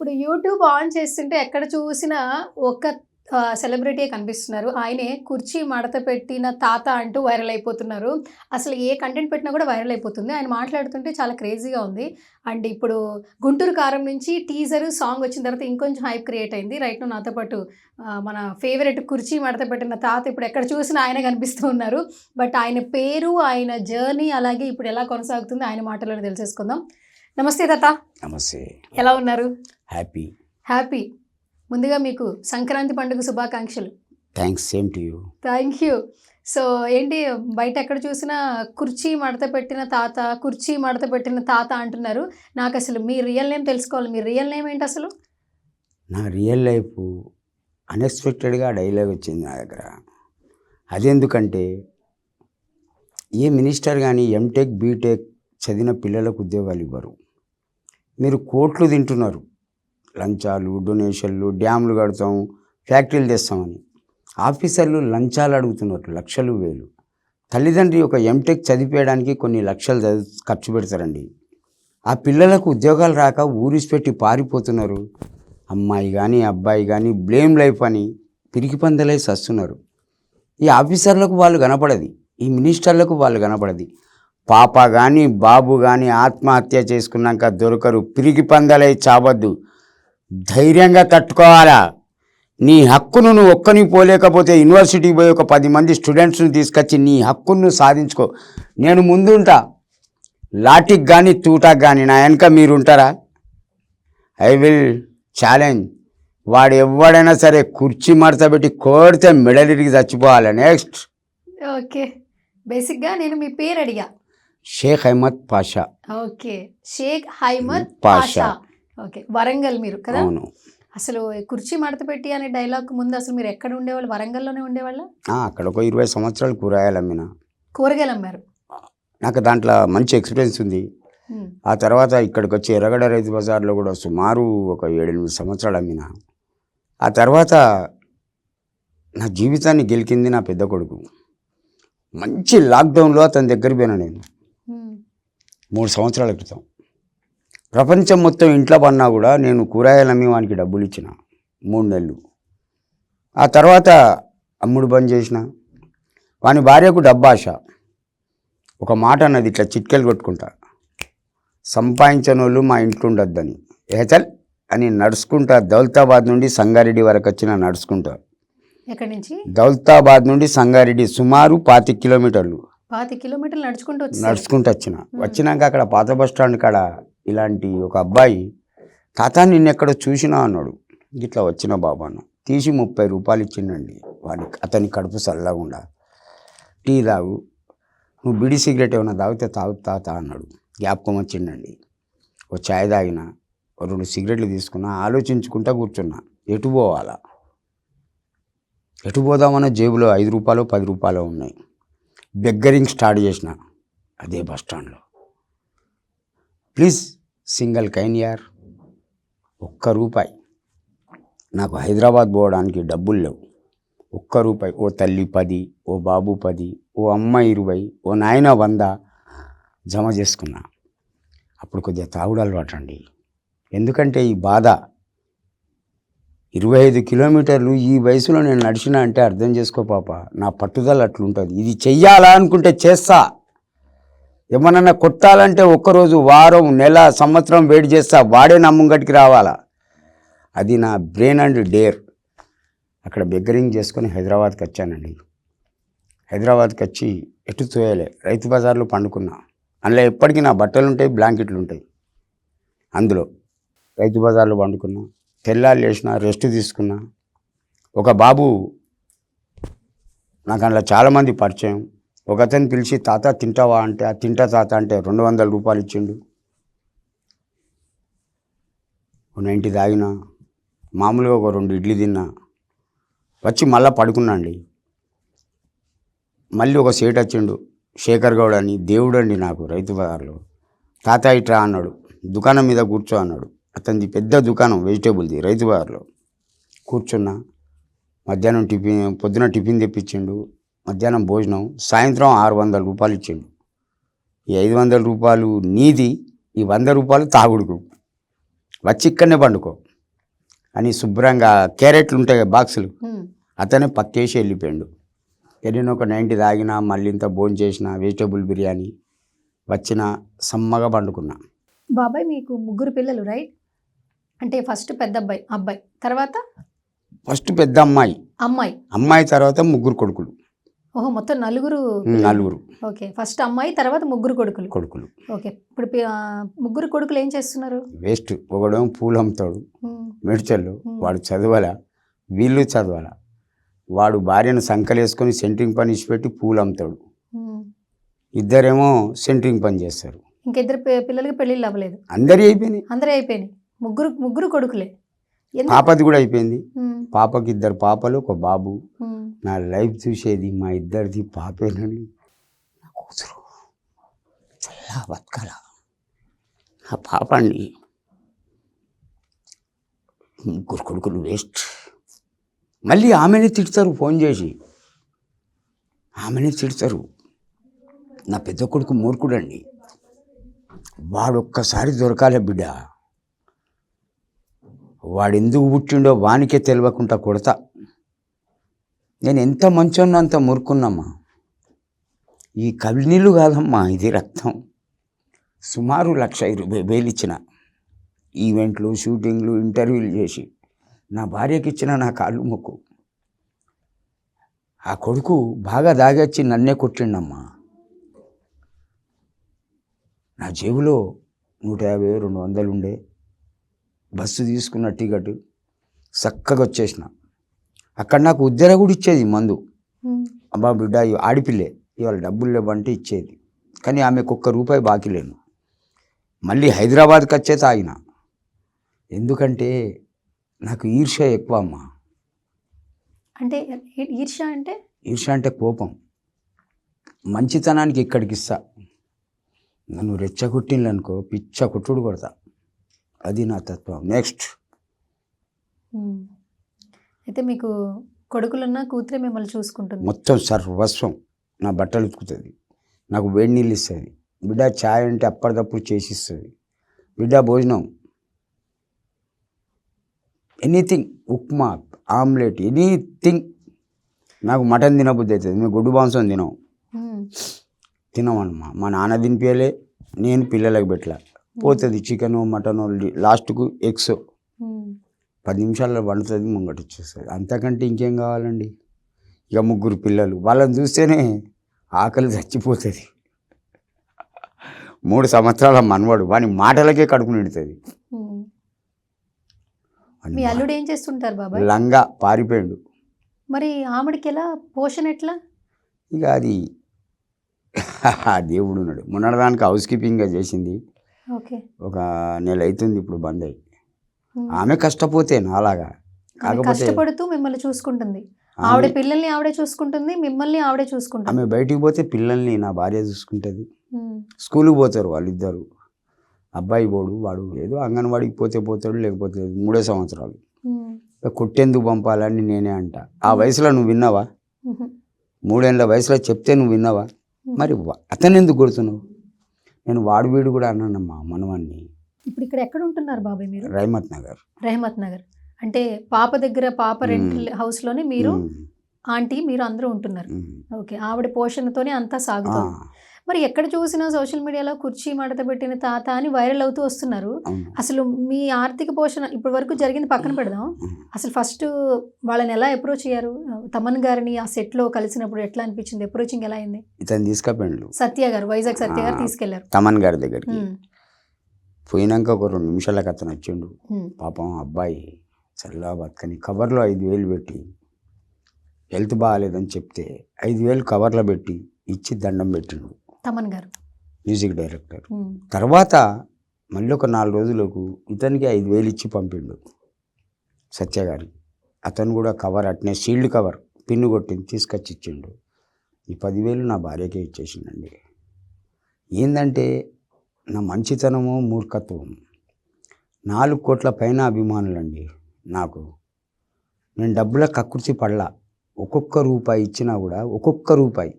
ఇప్పుడు YouTube on చేస్తుంటే ఎక్కడ చూసినా ఒక సెలబ్రిటీయే కనిపిస్తున్నారు. ఆయనే కుర్చీ మడత పెట్టిన తాత అంటూ వైరల్ అయిపోతున్నారు. అసలు ఏ కంటెంట్ పెట్టినా కూడా వైరల్ అయిపోతుంది. ఆయన మాట్లాడుతుంటే చాలా క్రేజీగా ఉంది. అండ్ ఇప్పుడు 'గుంటూరు కారం' నుంచి టీజర్, సాంగ్ వచ్చిన తర్వాత ఇంకొంచెం హైప్ క్రియేట్ అయింది. రైట్ నౌ నాతో పాటు మన ఫేవరెట్ కుర్చీ మడత పెట్టిన తాత ఇప్పుడు ఎక్కడ చూసినా ఆయనే కనిపిస్తూ ఉన్నారు. బట్ ఆయన పేరు, ఆయన జర్నీ అలాగే ఇప్పుడు ఎలా కొనసాగుతుంది ఆయన మాటల్లోనే తెలిసేసుకుందాం. నమస్తే తాత. నమస్తే. ఎలా ఉన్నారు? హ్యాపీ. ముందుగా మీకు సంక్రాంతి పండుగ శుభాకాంక్షలు. Thanks, same to you. Thank you. So ఏంటి బయట ఎక్కడ చూసినా కుర్చీ మడత పెట్టిన తాత అంటున్నారు. నాకు అసలు మీ రియల్ నేమ్ తెలుసుకోవాలి. మీ రియల్ నేమ్ ఏంటి అసలు? నా రియల్ లైఫ్ అన్ఎక్స్పెక్టెడ్గా డైలాగ్ వచ్చింది నా దగ్గర. అదెందుకంటే ఏ మినిస్టర్ కానీ ఎంటెక్ బీటెక్ చదివిన పిల్లలకు ఉద్యోగాలు ఇవ్వరు. మీరు కోట్లు తింటున్నారు, లంచాలు, డొనేషన్లు, డ్యాములు కడతాం, ఫ్యాక్టరీలు తెస్తామని. ఆఫీసర్లు లంచాలు అడుగుతున్నారు, లక్షలు వేలు. తల్లిదండ్రి ఒక ఎంటెక్ చదివేయడానికి కొన్ని లక్షలు ఖర్చు పెడతారండి. ఆ పిల్లలకు ఉద్యోగాలు రాక ఊరిసిపెట్టి పారిపోతున్నారు. అమ్మాయి కానీ అబ్బాయి కానీ బ్లేమ్ లైఫ్ అని పిరికి పందలై సస్తున్నారు. ఈ ఆఫీసర్లకు వాళ్ళు కనపడది, ఈ మినిస్టర్లకు వాళ్ళు కనపడది. పాప కానీ బాబు కానీ ఆత్మహత్య చేసుకున్నాక దొరకరు. పిరికి పందలై చావద్దు, ధైర్యంగా తట్టుకోవాలా. నీ హక్కును నువ్వు ఒక్కని పోలేకపోతే యూనివర్సిటీకి పోయి ఒక 10 మంది స్టూడెంట్స్ని తీసుకొచ్చి నీ హక్కును సాధించుకో. నేను ముందుంటా, లాటికి కానీ తూటాకి కానీ. నా వెనక మీరు ఉంటారా? I will challenge. వాడు ఎవడైనా సరే కుర్చీ మడతబెట్టి కోడితే మెడలిరిగి చచ్చిపోవాలి. నెక్స్ట్. ఓకే, బేసిక్గా నేను మీ పేరు అడిగా. షేక్ అహ్మద్ పాషా. ఓకే, షేక్ అహ్మద్ పాషా. ఓకే, వరంగల్ మీరు కదా? అవును. అసలు కుర్చీ మడత పెట్టి అనే డైలాగ్ ముందు అసలు మీరు ఎక్కడ ఉండేవాళ్ళు? వరంగల్లోనే ఉండేవాళ్ళ? అక్కడ ఒక 20 సంవత్సరాలు కూరగాయలు అమ్మిన. కూరగాయలు అమ్మారు? నాకు దాంట్లో మంచి ఎక్స్పీరియన్స్ ఉంది. ఆ తర్వాత ఇక్కడికి వచ్చి ఎర్రగడ్డ రైతు బజార్లో కూడా సుమారు ఒక 7-8 సంవత్సరాలు అమ్మిన. ఆ తర్వాత నా జీవితాన్ని గెలికింది నా పెద్ద కొడుకు. మంచి లాక్డౌన్లో అతని దగ్గర పోయినా నేను 3 సంవత్సరాల క్రితం. ప్రపంచం మొత్తం ఇంట్లో పన్నా కూడా నేను కూరగాయలు అమ్మి వానికి డబ్బులు ఇచ్చిన 3 నెలలు. ఆ తర్వాత అమ్ముడు బంద్ చేసిన. వాని భార్యకు డబ్బాష. ఒక మాట అన్నది, ఇట్లా చిట్కెలు కొట్టుకుంటా, సంపాదించిన వాళ్ళు మా ఇంట్లో ఉండొద్దని. ఏచల్ అని నడుచుకుంటా దౌలతాబాద్ నుండి సంగారెడ్డి వరకు వచ్చిన. నడుచుకుంటా ఎక్కడి నుంచి? దౌలతాబాద్ నుండి సంగారెడ్డి సుమారు 25 కిలోమీటర్లు. 25 కిలోమీటర్లు నడుచుకుంటూ వచ్చినాక అక్కడ పాత బస్ స్టాండ్ కాడ ఇలాంటి ఒక అబ్బాయి, తాత నిన్నెక్కడ చూసినా అన్నాడు. ఇట్లా వచ్చిన బాబా అన్న తీసి 30 రూపాయలు ఇచ్చిండండి వాడికి. అతని కడుపు చల్లకుండా, టీ తాగు, నువ్వు బిడి సిగరెట్ ఏమైనా తాగితే తాగు తాత అన్నాడు. జ్ఞాపకం వచ్చిండండి. ఓ ఛాయ్ తాగిన, 2 సిగరెట్లు తీసుకున్నా, ఆలోచించుకుంటా కూర్చున్నా ఎటు పోవాలా. ఎటు పోదామన్న జేబులో 5 రూపాయలు 10 రూపాయలు ఉన్నాయి. బెగ్గరింగ్ స్టార్ట్ చేసిన అదే బస్ స్టాండ్లో. ప్లీజ్ సింగల్ కైన్ యార్, 1 రూపాయి. నాకు హైదరాబాద్ పోవడానికి డబ్బులు లేవు. 1 రూపాయి. ఓ తల్లి 10, ఓ బాబు 10, ఓ అమ్మ 20, ఓ నాయన 100 జమ చేసుకున్నా. అప్పుడు కొద్దిగా తాగుడు అలవాటండి. ఎందుకంటే ఈ బాధ 25 కిలోమీటర్లు ఈ వయసులో నేను నడిచినా అంటే అర్థం చేసుకో పాప, నా పట్టుదల అట్లుంటుంది. ఇది చెయ్యాలా అనుకుంటే చేస్తా. ఏమన్నా కొట్టాలంటే ఒక్కరోజు, వారం, నెల, సంవత్సరం వెయిట్ చేస్తా. వాడే నా ముంగటికి రావాలా. అది నా బ్రెయిన్ అండ్ డేర్. అక్కడ బెగ్గరింగ్ చేసుకొని హైదరాబాద్కి వచ్చానండి. హైదరాబాద్కి వచ్చి ఎటు తోయలే, రైతు బజార్లో పండుకున్నా. అందులో ఎప్పటికీ నా బట్టలు ఉంటాయి, బ్లాంకెట్లు ఉంటాయి. అందులో రైతు బజార్లో పండుకున్నా. తెల్లారు లేచిన, రెస్ట్ తీసుకున్నా. ఒక బాబు, నాకు అందులో చాలామంది పరిచయం. ఒక అతను పిలిచి తాత తింటావా అంటే, ఆ తింటా తాత అంటే 200 రూపాయలు ఇచ్చిండు. 90 తాగినా, మామూలుగా ఒక 2 ఇడ్లీ తిన్నా. వచ్చి మళ్ళీ పడుకున్నా అండి. మళ్ళీ ఒక సేట్ వచ్చిండు, శేఖర్ గౌడ్ అని, దేవుడు అండి నాకు రైతు బజార్లో. తాత ఇట్రా అన్నాడు, దుకాణం మీద కూర్చో అన్నాడు. అతనిది పెద్ద దుకాణం వెజిటేబుల్ది రైతు బజార్లో. కూర్చున్నా. మధ్యాహ్నం పొద్దున టిఫిన్ తెప్పించిండు, మధ్యాహ్నం భోజనం, సాయంత్రం 600 రూపాయలు ఇచ్చిండు. ఈ 500 రూపాయలు నీది, ఈ 100 రూపాయలు తాగుడుకు. వచ్చి ఇక్కడనే పండుకో, అని శుభ్రంగా క్యారెట్లు ఉంటాయి కదా బాక్సులు, ఉమ్. అతనే పక్కేసి వెళ్ళిపోయాడు. నేను ఒక 90 తాగినా, మళ్ళీ ఇంత భోజనం చేసిన, వెజిటేబుల్ బిర్యానీ వచ్చిన సమ్మగా పండుకున్నా. బాబాయ్ మీకు 3 పిల్లలు రైట్? అంటే ఫస్ట్ పెద్ద అబ్బాయి అబ్బాయి, తర్వాత ఫస్ట్ పెద్ద అమ్మాయి, అమ్మాయి. అమ్మాయి తర్వాత 3 కొడుకులు. ఓహో, మొత్తం 4 4 ఓకే, ఫస్ట్ అమ్మాయి తర్వాత 3 కొడుకులు. కొడుకులు. ఓకే, ఇప్పుడు 3 కొడుకులు ఏం చేస్తున్నారు? వేస్ట్. ఒకడేమో పూలు అమ్ముతాడు మెడ్చల్లో, వాడు చదవాలా, వీళ్ళు చదవాలా. వాడు భార్యను సంకలేసుకొని సెంట్రింగ్ పని ఇచ్చిపెట్టి పూలు అమ్ముతాడు. ఇద్దరేమో సెంట్రింగ్ పని చేస్తారు. ఇంకా 2 పిల్లలకి పెళ్ళిళ్ళు అవ్వలేదు? అందరి అయిపోయినాయి. అందరూ అయిపోయినాయి. ముగ్గురు కొడుకులే. పాపది కూడా అయిపోయింది. ఉమ్, పాపకి 2 పాపలు, 1 బాబు. ఉమ్, నా లైఫ్ చూసేది మా ఇద్దరిది పాపేనని. నా కూతురు చల్లా బతకాల. ఆ పాపని 3 కొడుకులు వేస్ట్. మళ్ళీ ఆమెనే తిడతారు, ఫోన్ చేసి ఆమెనే తిడతారు. నా పెద్ద కొడుకు మూర్ఖుడండి, వాడు ఒక్కసారి దొరకాలే బిడ్డ, వాడు ఎందుకు పుట్టిండో వానికే తెలియకుండా కొడతా. నేను ఎంత మంచోన్నో అంత మూర్ఖున్నమ్మా. ఈ కవినీళ్ళు కాదమ్మా, ఇది రక్తం. సుమారు 1,20,000 ఇచ్చిన ఈవెంట్లు, షూటింగ్లు, ఇంటర్వ్యూలు చేసి నా భార్యకి ఇచ్చిన నా కాళ్ళు మొక్కు. ఆ కొడుకు బాగా దాగొచ్చి నన్నే కొట్టిండమ్మా. నా జేబులో 150, 200 ఉండే. బస్సు తీసుకున్న టికెట్ చక్కగా వచ్చేసిన. అక్కడ నాకు ఉద్దెర కూడా ఇచ్చేది మందు. అబ్బా బిడ్డ, ఆడిపిల్లే, ఇవాళ డబ్బులు లేవంటే ఇచ్చేది. కానీ ఆమెకు ₹1 బాకీ లేను. మళ్ళీ హైదరాబాద్కి వచ్చే తాగిన. ఎందుకంటే నాకు ఈర్ష్య ఎక్కువ అమ్మా. అంటే ఈర్ష్య అంటే? ఈర్ష్య అంటే కోపం. మంచితనానికి ఇక్కడికి ఇస్తా, నన్ను రెచ్చగొట్టిందనుకో పిచ్చ కొట్టుడు కొడతా. అది నా తత్వం. నెక్స్ట్. అయితే మీకు కొడుకులున్న కూతురే మిమ్మల్ని చూసుకుంటుంది? మొత్తం సర్వస్వం. నా బట్టలు ఉతుకుతుంది, నాకు వేడి నీళ్ళు ఇస్తుంది. బిడ్డ ఛాయ్ అంటే అప్పటిదప్పుడు చేసిస్తుంది. బిడ్డ భోజనం, ఎనీథింగ్, ఉప్మా, ఆమ్లెట్, ఎనీథింగ్. నాకు మటన్ తినబుద్ధి అవుతుంది, మేము గొడ్డు మాంసం తినమమ్మా. మా నాన్న తినిపించలే, నేను పిల్లలకు పెట్టలే. పోతుంది చికెను, మటను, లాస్ట్కు ఎగ్స్. 10 నిమిషాల్లో వండుతుంది, ముంగట ఇచ్చేస్తుంది. అంతకంటే ఇంకేం కావాలండి? ఇక 3 పిల్లలు, వాళ్ళని చూస్తేనే ఆకలి చచ్చిపోతుంది. 3 సంవత్సరాల మనవాడు, వాని మాటలకే కడుపు నిండుతుంది. మీ అల్లుడు ఏం చేస్తుంటారు బాబాయ్? లంగా పారిపోయాడు. మరి ఆమెడికి ఎలా పోషణ ఎట్లా? ఇక అది దేవుడు ఉన్నాడు. మొన్నటిదానికి హౌస్ కీపింగ్గా చేసింది, ఓకే, ఒక నెల అవుతుంది ఇప్పుడు బంద్ అయ్యి. ఆమె కష్టపోతే నాలాగా కాకపోతే కష్టపడుతూ మిమ్మల్ని చూసుకుంటుంది. ఆవిడ పిల్లల్ని ఆవిడే చూసుకుంటుంది, మిమ్మల్ని ఆవిడే చూసుకుంటుంది. ఆమె బయటికి పోతే పిల్లల్ని నా భార్య చూసుకుంటుంది. స్కూల్కి పోతారు వాళ్ళిద్దరు. అబ్బాయి పోడు, వాడు ఏదో అంగన్వాడికి పోతాడు, లేకపోతే 3 సంవత్సరాలు. కొట్టేందుకు పంపాలని నేనే అంట. ఆ వయసులో నువ్వు విన్నావా? 3 ఏళ్ళ వయసులో చెప్తే నువ్వు విన్నావా? మరి అతను ఎందుకు కొడుతున్నావు? నేను వాడు వీడు కూడా అన్నానమ్మా మనవాన్ని. ఇప్పుడు ఇక్కడ ఎక్కడ ఉంటున్నారు బాబాయ్ మీరు? రహమత్ నగర్. రహమత్ నగర్ అంటే పాప దగ్గర, పాప రెంట్ హౌస్లోనే మీరు, ఆంటీ, మీరు అందరూ ఉంటున్నారు. ఓకే, ఆవిడ పోషణతోనే అంతా సాగుతుంది. మరి ఎక్కడ చూసినా సోషల్ మీడియాలో కుర్చీ మడత పెట్టిన తాత అని వైరల్ అవుతూ వస్తున్నారు. అసలు మీ ఆర్థిక పోషణ ఇప్పటి వరకు జరిగింది పక్కన పెడదాం. అసలు ఫస్ట్ వాళ్ళని ఎలా అప్రోచ్ అయ్యారు? తమన్ గారిని ఆ సెట్లో కలిసినప్పుడు ఎట్లా అనిపించింది? అప్రోచింగ్ ఎలా అయింది? ఇతను తీసుకెళ్ళి సత్య గారు, వైజాగ్ సత్య గారు తీసుకెళ్లారు తమన్ గారి దగ్గరికి. పోయినాక ఒక 2 నిమిషాలకు అతను వచ్చిండు. పాపం అబ్బాయి చల్లగా బతకని కవర్లో 5,000 పెట్టి, హెల్త్ బాగాలేదని చెప్తే 5,000 కవర్లో పెట్టి ఇచ్చి దండం పెట్టిండు తమన్ గారు, మ్యూజిక్ డైరెక్టర్. తర్వాత మళ్ళీ ఒక 4 రోజులకు ఇతనికి 5,000 ఇచ్చి పంపిండు సత్య గారి. అతను కూడా కవర్ అట్నే షీల్డ్ కవర్ పిన్ను కొట్టింది తీసుకొచ్చి ఇచ్చిండు. ఈ 10,000 నా భార్యకే ఇచ్చేసిండండి. ఏంటంటే నా మంచితనము, మూర్ఖత్వం. 4 కోట్ల పైన అభిమానులండి నాకు. నేను డబ్బుల కక్కుర్చి పడలా. ఒక్కొక్క రూపాయి ఇచ్చినా కూడా, ఒక్కొక్క రూపాయి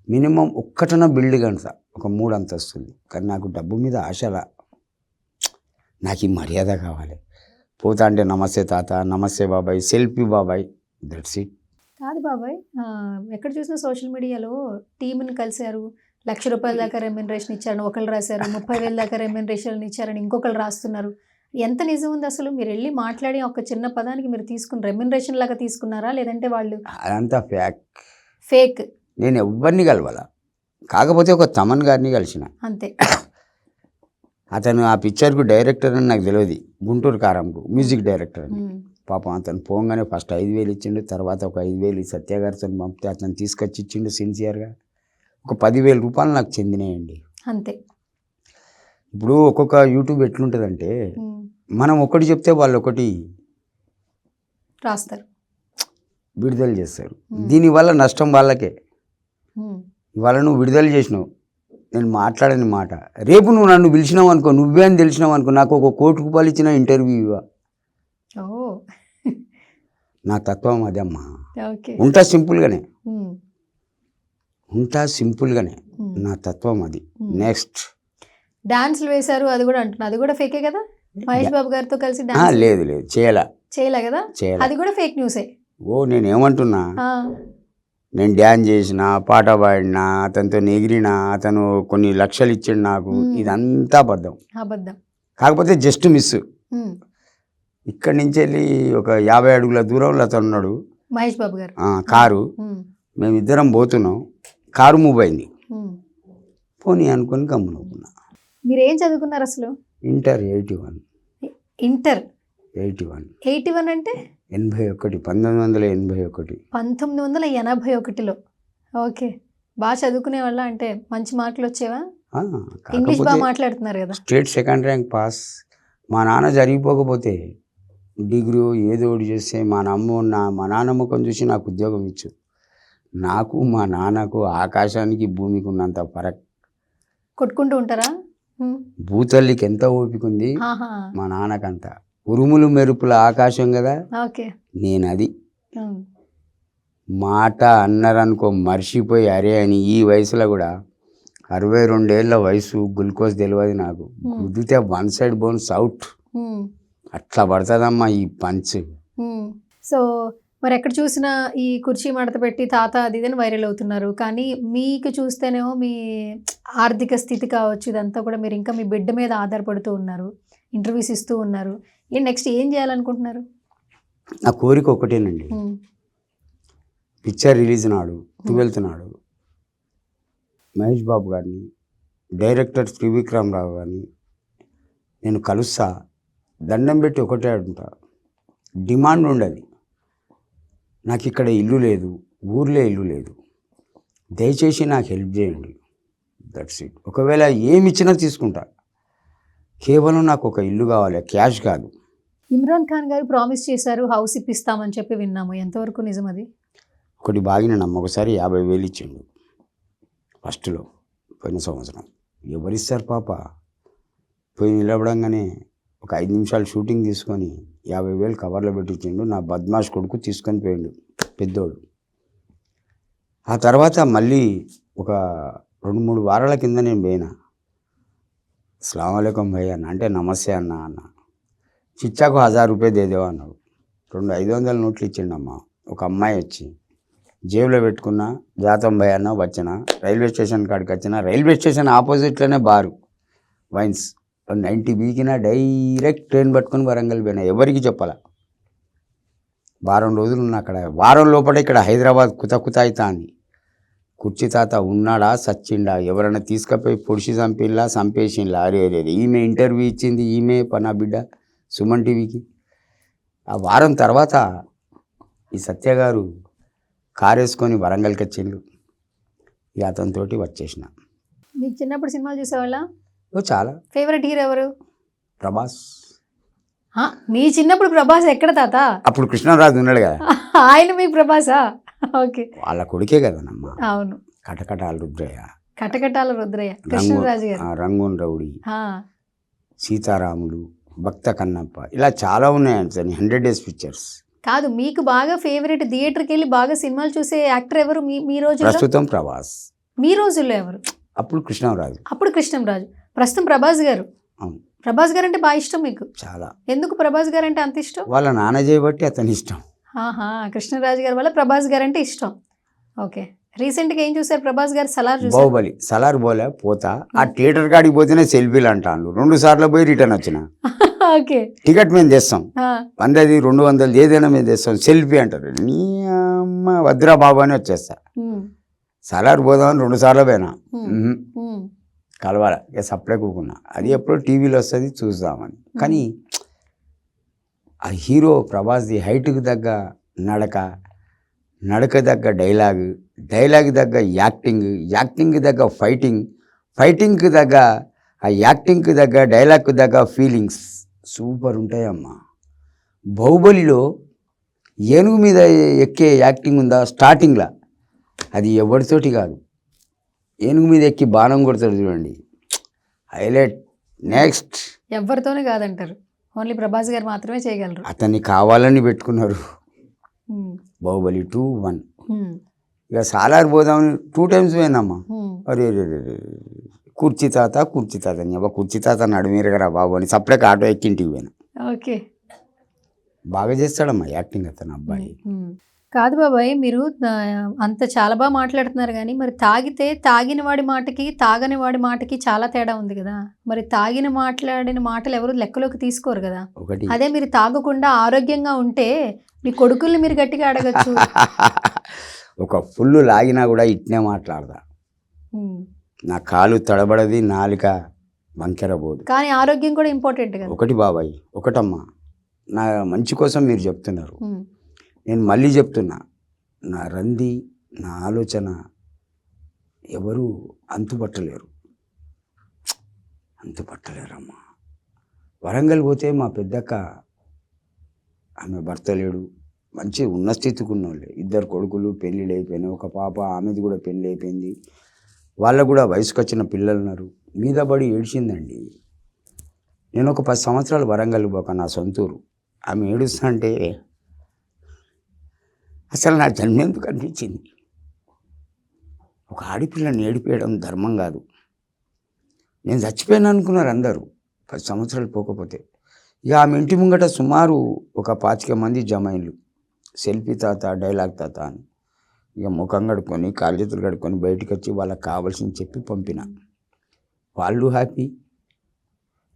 మినిమం ఒక్కటన బిల్డింగ్ అంట, ఒక 3 అంతస్తులు. కానీ నాకు డబ్బు మీద ఆశలా. నాకు ఈ మర్యాద కావాలి. పోతా అంటే నమస్తే తాత, నమస్తే బాబాయ్, సెల్ఫీ బాబాయ్, దట్స్ ఇట్. కాదు బాబాయ్, ఎక్కడ చూసినా సోషల్ మీడియాలో టీంని కలిశారు, ₹1,00,000 దాకా రెమ్యునరేషన్ ఇచ్చారని ఒకళ్ళు రాశారు, 30,000 దాకా రెమ్యునరేషన్ ఇచ్చారని ఇంకొకళ్ళు రాస్తున్నారు. ఎంత నిజం ఉంది అసలు? మీరు వెళ్ళి మాట్లాడి ఒక చిన్న పదానికి మీరు తీసుకున్న రెమ్యునరేషన్ లాగా తీసుకున్నారా, లేదంటే వాళ్ళు అదంతా ఫేక్? నేను ఎవ్వరిని కలవాల, కాకపోతే ఒక తమన్ గారిని కలిసిన అంతే. అతను ఆ పిక్చర్కు డైరెక్టర్ అని నాకు తెలియదు, గుంటూరు కారంకు మ్యూజిక్ డైరెక్టర్ అని. పాపం అతను పోగానే ఫస్ట్ 5,000 ఇచ్చిండు, తర్వాత ఒక 5,000 సత్య గారితో పంపితే అతను తీసుకొచ్చి ఇచ్చిండు సిన్సియర్గా. ఒక 10,000 రూపాయలు నాకు చెందినాయండి అంతే. ఇప్పుడు ఒక్కొక్క యూట్యూబ్ ఎట్లుంటుందంటే మనం ఒకటి చెప్తే వాళ్ళు ఒకటి రాస్తారు, విడుదల చేస్తారు. దీనివల్ల నష్టం వాళ్ళకే. ఇవాళ నువ్వు విడుదల చేసినావు, నేను మాట్లాడని మాట, రేపు నువ్వు నన్ను పిలిచినావు అనుకో, నువ్వే అని తెలిసినావు అనుకో, నాకు ఒక ₹1,00,00,000 ఇచ్చిన ఇంటర్వ్యూ ఇవ్వ. నా తత్వం అదమ్మా. ఉంటా సింపుల్గానే నా తత్వం అది. నెక్స్ట్ డాన్స్లు వేశారు, అది కూడా అంటున్నా, అది కూడా ఫేకే కదా? మహేష్ బాబు గారితో కలిసి లేదు చేయలే కదా, అది కూడా ఫేక్ న్యూసే. నేనేమంటున్నా, నేను డ్యాన్స్ చేసిన, పాట పాడినా, అతనితో ఎగిరినా, అతను కొన్ని లక్షలు ఇచ్చిండు నాకు, ఇదంతా అబద్ధం. కాకపోతే జస్ట్ మిస్. ఇక్కడి నుంచి వెళ్ళి ఒక 50 అడుగుల దూరంలో అతను ఉన్నాడు, మహేష్ బాబు గారు, కారు. మేమిద్దరం పోతున్నాం, కారు మూవ్ అయింది, పోనీ అనుకుని గమ్మునుకున్నా. మీరేం చదువుకున్నారు అసలు? ఇంటర్ 81. ఇంటర్ 81 అంటే 81, 1981. 1981లో. ఓకే, బాగా చదువుకునే వాళ్ళ? అంటే మంచి మార్కులు వచ్చేవా? ఇంగ్లీష్ బాగా మాట్లాడుతున్నారు కదా? State 2nd rank pass. మా నాన్న జరిగిపోకపోతే డిగ్రీ ఏదో ఒకటి చేస్తే మా నాన్న ముఖం చూసి నాకు ఉద్యోగం ఇచ్చు. నాకు మా నాన్నకు ఆకాశానికి భూమికి ఉన్నంత ఫరక్. కొట్టుకుంటూ ఉంటారా? భూతల్లికి ఎంత ఓపిక ఉంది, మా నాన్నకంత. ఉరుములు మెరుపుల ఆకాశం కదా, నేను అది. మాట అన్నారనుకో మర్చిపోయి అరే అని. ఈ వయసులో కూడా 62 ఏళ్ళ వయసు, గ్లూకోజ్ తెలియదు నాకు. గుద్దితే 1 సైడ్ బోన్స్ అవుట్, అట్లా పడుతుందమ్మా ఈ పంచ్. సో మరి ఎక్కడ చూసినా ఈ కుర్చీ మడత పెట్టి తాత అది ఇదని వైరల్ అవుతున్నారు, కానీ మీకు చూస్తేనేమో మీ ఆర్థిక స్థితి కావచ్చు, ఇదంతా కూడా మీరు ఇంకా మీ బిడ్డ మీద ఆధారపడుతూ ఉన్నారు, ఇంటర్వ్యూస్ ఇస్తూ ఉన్నారు. నెక్స్ట్ ఏం చేయాలనుకుంటున్నారు? నా కోరిక ఒకటేనండి, పిక్చర్ రిలీజ్ నాడు 12th నాడు మహేష్ బాబు గారిని, డైరెక్టర్ త్రివిక్రమ్ రావు గారిని నేను కలుస్తా, దండం పెట్టి ఒకటే అంటా, డిమాండ్ ఉండదు. నాకు ఇక్కడ ఇల్లు లేదు, ఊర్లో ఇల్లు లేదు, దయచేసి నాకు హెల్ప్ చేయండి, దట్స్ ఇట్. ఒకవేళ ఏమి ఇచ్చినా తీసుకుంటా, కేవలం నాకు ఒక ఇల్లు కావాలి, క్యాష్ కాదు. ఇమ్రాన్ ఖాన్ గారు ప్రామిస్ చేశారు హౌస్ ఇప్పిస్తామని చెప్పి విన్నాము, ఎంతవరకు నిజం అది? ఒకటి బాగిన నమ్మ, ఒకసారి 50,000 ఇచ్చిండు ఫస్ట్లో, పోయిన సంవత్సరం. ఎవరిస్తారు పాప? పోయి నిలబడంగానే ఒక 5 నిమిషాలు షూటింగ్ తీసుకొని 50,000 కవర్లో పెట్టించిండు. నా బద్మాష్ కొడుకు తీసుకొని పోయిండు పెద్దోడు. ఆ తర్వాత మళ్ళీ ఒక 2-3 వారాల కింద నేను పోయినా, అస్సలాము అలైకుం భయ్ అన్న అంటే, నమస్తే అన్న అన్న, చిచ్చాకు 1000 రూపాయలు దేదేవా అన్నాడు. 2 500 నోట్లు ఇచ్చిండమ్మా. ఒక అమ్మాయి వచ్చి జేబులో పెట్టుకున్నా, జాతం భయ్ అన్న వచ్చిన, రైల్వే స్టేషన్ కాడికి వచ్చిన, రైల్వే స్టేషన్ ఆపోజిట్లోనే బారు వైన్స్, 90 బీకిన డైరెక్ట్ ట్రైన్ పట్టుకొని వరంగల్ పోయినా, ఎవరికి చెప్పాల. వారం రోజులు ఉన్నా అక్కడ. వారం లోపల ఇక్కడ హైదరాబాద్ కుత అవుతుంది. కుర్చీ తాత ఉన్నాడా సచ్చిండా, ఎవరైనా తీసుకుపోయి పొడిచి చంపేసిండ్లా. అరే ఈమె ఇంటర్వ్యూ ఇచ్చింది, ఈమె నా బిడ్డ సుమన్ టీవీకి. ఆ వారం తర్వాత ఈ సత్య గారు కారు వేసుకొని వరంగల్కి వచ్చిండు. ఇక అతనితోటి వచ్చేసిన. మీకు చిన్నప్పుడు సినిమాలు చూసేవాళ్ళ? చాలా. ఫేవరెట్ హీరో ఎవరు? ప్రభాస్. మీ చిన్నప్పుడు ప్రభాస్ ఎక్కడ తాత? అప్పుడు కృష్ణరాజు ఉన్నాడు కదా, ఆయన మీకు ప్రభాసా? ఓకే, వాళ్ళ కొడుకే కదనమ్మా. అవును, కటకటాల రుద్రయ్య, కృష్ణరాజు గారు, రంగూన్ రౌడీ, సీతారాములు, భక్త కన్నప్ప, ఇలా చాలా ఉన్నాయండి 100 days పిక్చర్స్. కాదు, మీకు బాగా ఫేవరెట్ థియేటర్కి వెళ్ళి బాగా సినిమాలు చూసే యాక్టర్ ఎవరు మీ రోజుల్లో? ప్రస్తుతం ప్రభాస్. మీ రోజుల్లో ఎవరు? అప్పుడు కృష్ణరాజు. ప్రస్తుతం ప్రభాస్ గారు. ప్రభాస్ గారు అంటే బాగా ఇష్టం మీకు. చాలా. ఎందుకు ప్రభాస్ గారు అంటే అంత ఇష్టం? వాళ్ళ నాన్న చేయబట్టి అతని ఇష్టం. ఆహా! కృష్ణరాజు గారి వల్ల ప్రభాస్ గారు అంటే ఇష్టం. ఓకే. రీసెంట్‌గా ఏం చూసారు ప్రభాస్ గారు? సలార్ చూసారు. బాహుబలి సలార్ పోలే పోతా ఆ థియేటర్ కాడికి పోతేనే సెల్ఫీలు అంటాను. 2 సార్లు పోయి రిటర్న్ వచ్చిన. ఓకే. టికెట్ మేము తెస్తాం, ఆ, 100 200 ఏదైనా మేము తెస్తాం, సెల్ఫీ అంటారు. నీ అమ్మ వద్దురా బాబు అని వచ్చేస్తా. ఉమ్, సలార్ పోదామని 2 సార్లు పోయినా. ఉమ్, ఉమ్, కలవాల ఇక సప్లై కూకున్నా. అది ఎప్పుడో టీవీలో వస్తుంది చూద్దామని. కానీ ఆ హీరో ప్రభాస్ది హైట్కి తగ్గ నడక, నడక తగ్గ డైలాగ్ తగ్గ యాక్టింగ్ తగ్గ ఫైటింగ్కి తగ్గ ఆ యాక్టింగ్కి తగ్గ డైలాగ్కి తగ్గ ఫీలింగ్స్ సూపర్ ఉంటాయమ్మా. బాహుబలిలో ఏనుగు మీద ఎక్కే యాక్టింగ్ ఉందా స్టార్టింగ్లో, అది ఎవరితోటి కాదు. ఏనుగు మీద ఎక్కి బాణం కొడతాడు చూడండి, హైలైట్. నెక్స్ట్ ఎవరితోనే కాదంటారు, ఓన్లీ ప్రభాస్ గారు మాత్రమే చేయగలరు. అతన్ని కావాలని పెట్టుకున్నారు. ఉమ్, బాహుబలి 2, 1 ఉమ్, ఇక సాలార్ పోదామని 2 times పోయినమ్మా. ఉమ్. అరే కుర్చీ తాత కుర్చీ తాత నడుమీరగరా బాబు అని సపరేట్ ఆటో ఎక్కింటికి పోయినా. ఓకే. బాగా చేస్తాడమ్మా యాక్టింగ్ అతను అబ్బాయి. ఉమ్. కాదు బాబాయ్, మీరు అంత చాలా బాగా మాట్లాడుతున్నారు కానీ మరి తాగితే తాగిన వాడి మాటకి తాగని వాడి మాటకి చాలా తేడా ఉంది కదా. మరి తాగిన మాట్లాడిన మాటలు ఎవరు లెక్కలోకి తీసుకోరు కదా. ఒకటి అదే మీరు తాగకుండా ఆరోగ్యంగా ఉంటే మీ కొడుకుల్ని మీరు గట్టిగా అడగచ్చు. ఒక ఫుల్ లాగినా కూడా ఇట్నే మాట్లాడదా. నా కాలు తడబడది, నాలుక వంకెర పోదు. కానీ ఆరోగ్యం కూడా ఇంపార్టెంట్ కదా. ఒకటి బాబాయ్, ఒకటమ్మా, నా మంచి కోసం మీరు చెప్తున్నారు. ఉమ్, నేను మళ్ళీ చెప్తున్నా, నా రంది, నా ఆలోచన ఎవరు అంతుపట్టలేరమ్మా. వరంగల్ పోతే మా పెద్దక్క, ఆమె భర్త లేడు, మంచి ఉన్న స్థితికి ఉన్నోళ్ళే, 2 కొడుకులు పెళ్ళిళ్ళు అయిపోయినాయి, ఒక పాప ఆమెది కూడా పెళ్ళి అయిపోయింది, వాళ్ళకు కూడా వయసుకు వచ్చిన పిల్లలు ఉన్నారు. మీద పడి ఏడ్చిందండి. నేను ఒక 10 సంవత్సరాలు వరంగల్ పోక, నా సొంతూరు. ఆమె ఏడుస్తా అంటే అసలు నా జన్మ ఎందుకు అనిపించింది. ఒక ఆడపిల్లని ఏడిపేయడం ధర్మం కాదు. నేను చచ్చిపోయాను అనుకున్నారు అందరూ 10 సంవత్సరాలు పోకపోతే. ఇక ఆమె ఇంటి ముంగట సుమారు ఒక 25 మంది జమైన్లు, సెల్ఫీ తాత, డైలాగ్ తాత అని. ఇక ముఖం కడుక్కొని కాళ్ళు చేతులు కడుక్కొని బయటకు వచ్చి వాళ్ళకి కావాల్సింది చెప్పి పంపిన. వాళ్ళు హ్యాపీ,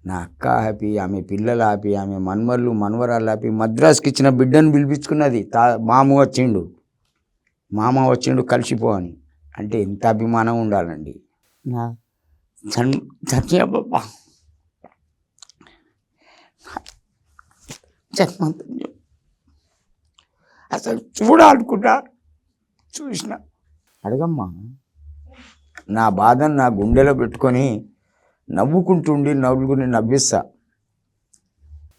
నా అక్క హ్యాపీ, ఆమె పిల్లలు హ్యాపీ, ఆమె మనవరాలు హ్యాపీ. మద్రాసుకి ఇచ్చిన బిడ్డను పిలిపించుకున్నది, మామ వచ్చిండు కలిసిపో అని. అంటే ఎంత అభిమానం ఉండాలండి. నా బాబా జన్మంతం అసలు చూడాలనుకున్నా, చూసిన. అడగమ్మా, నా బాధను నా గుండెలో పెట్టుకొని నవ్వుకుంటుండి నవ్వుకుని నవ్విస్తా.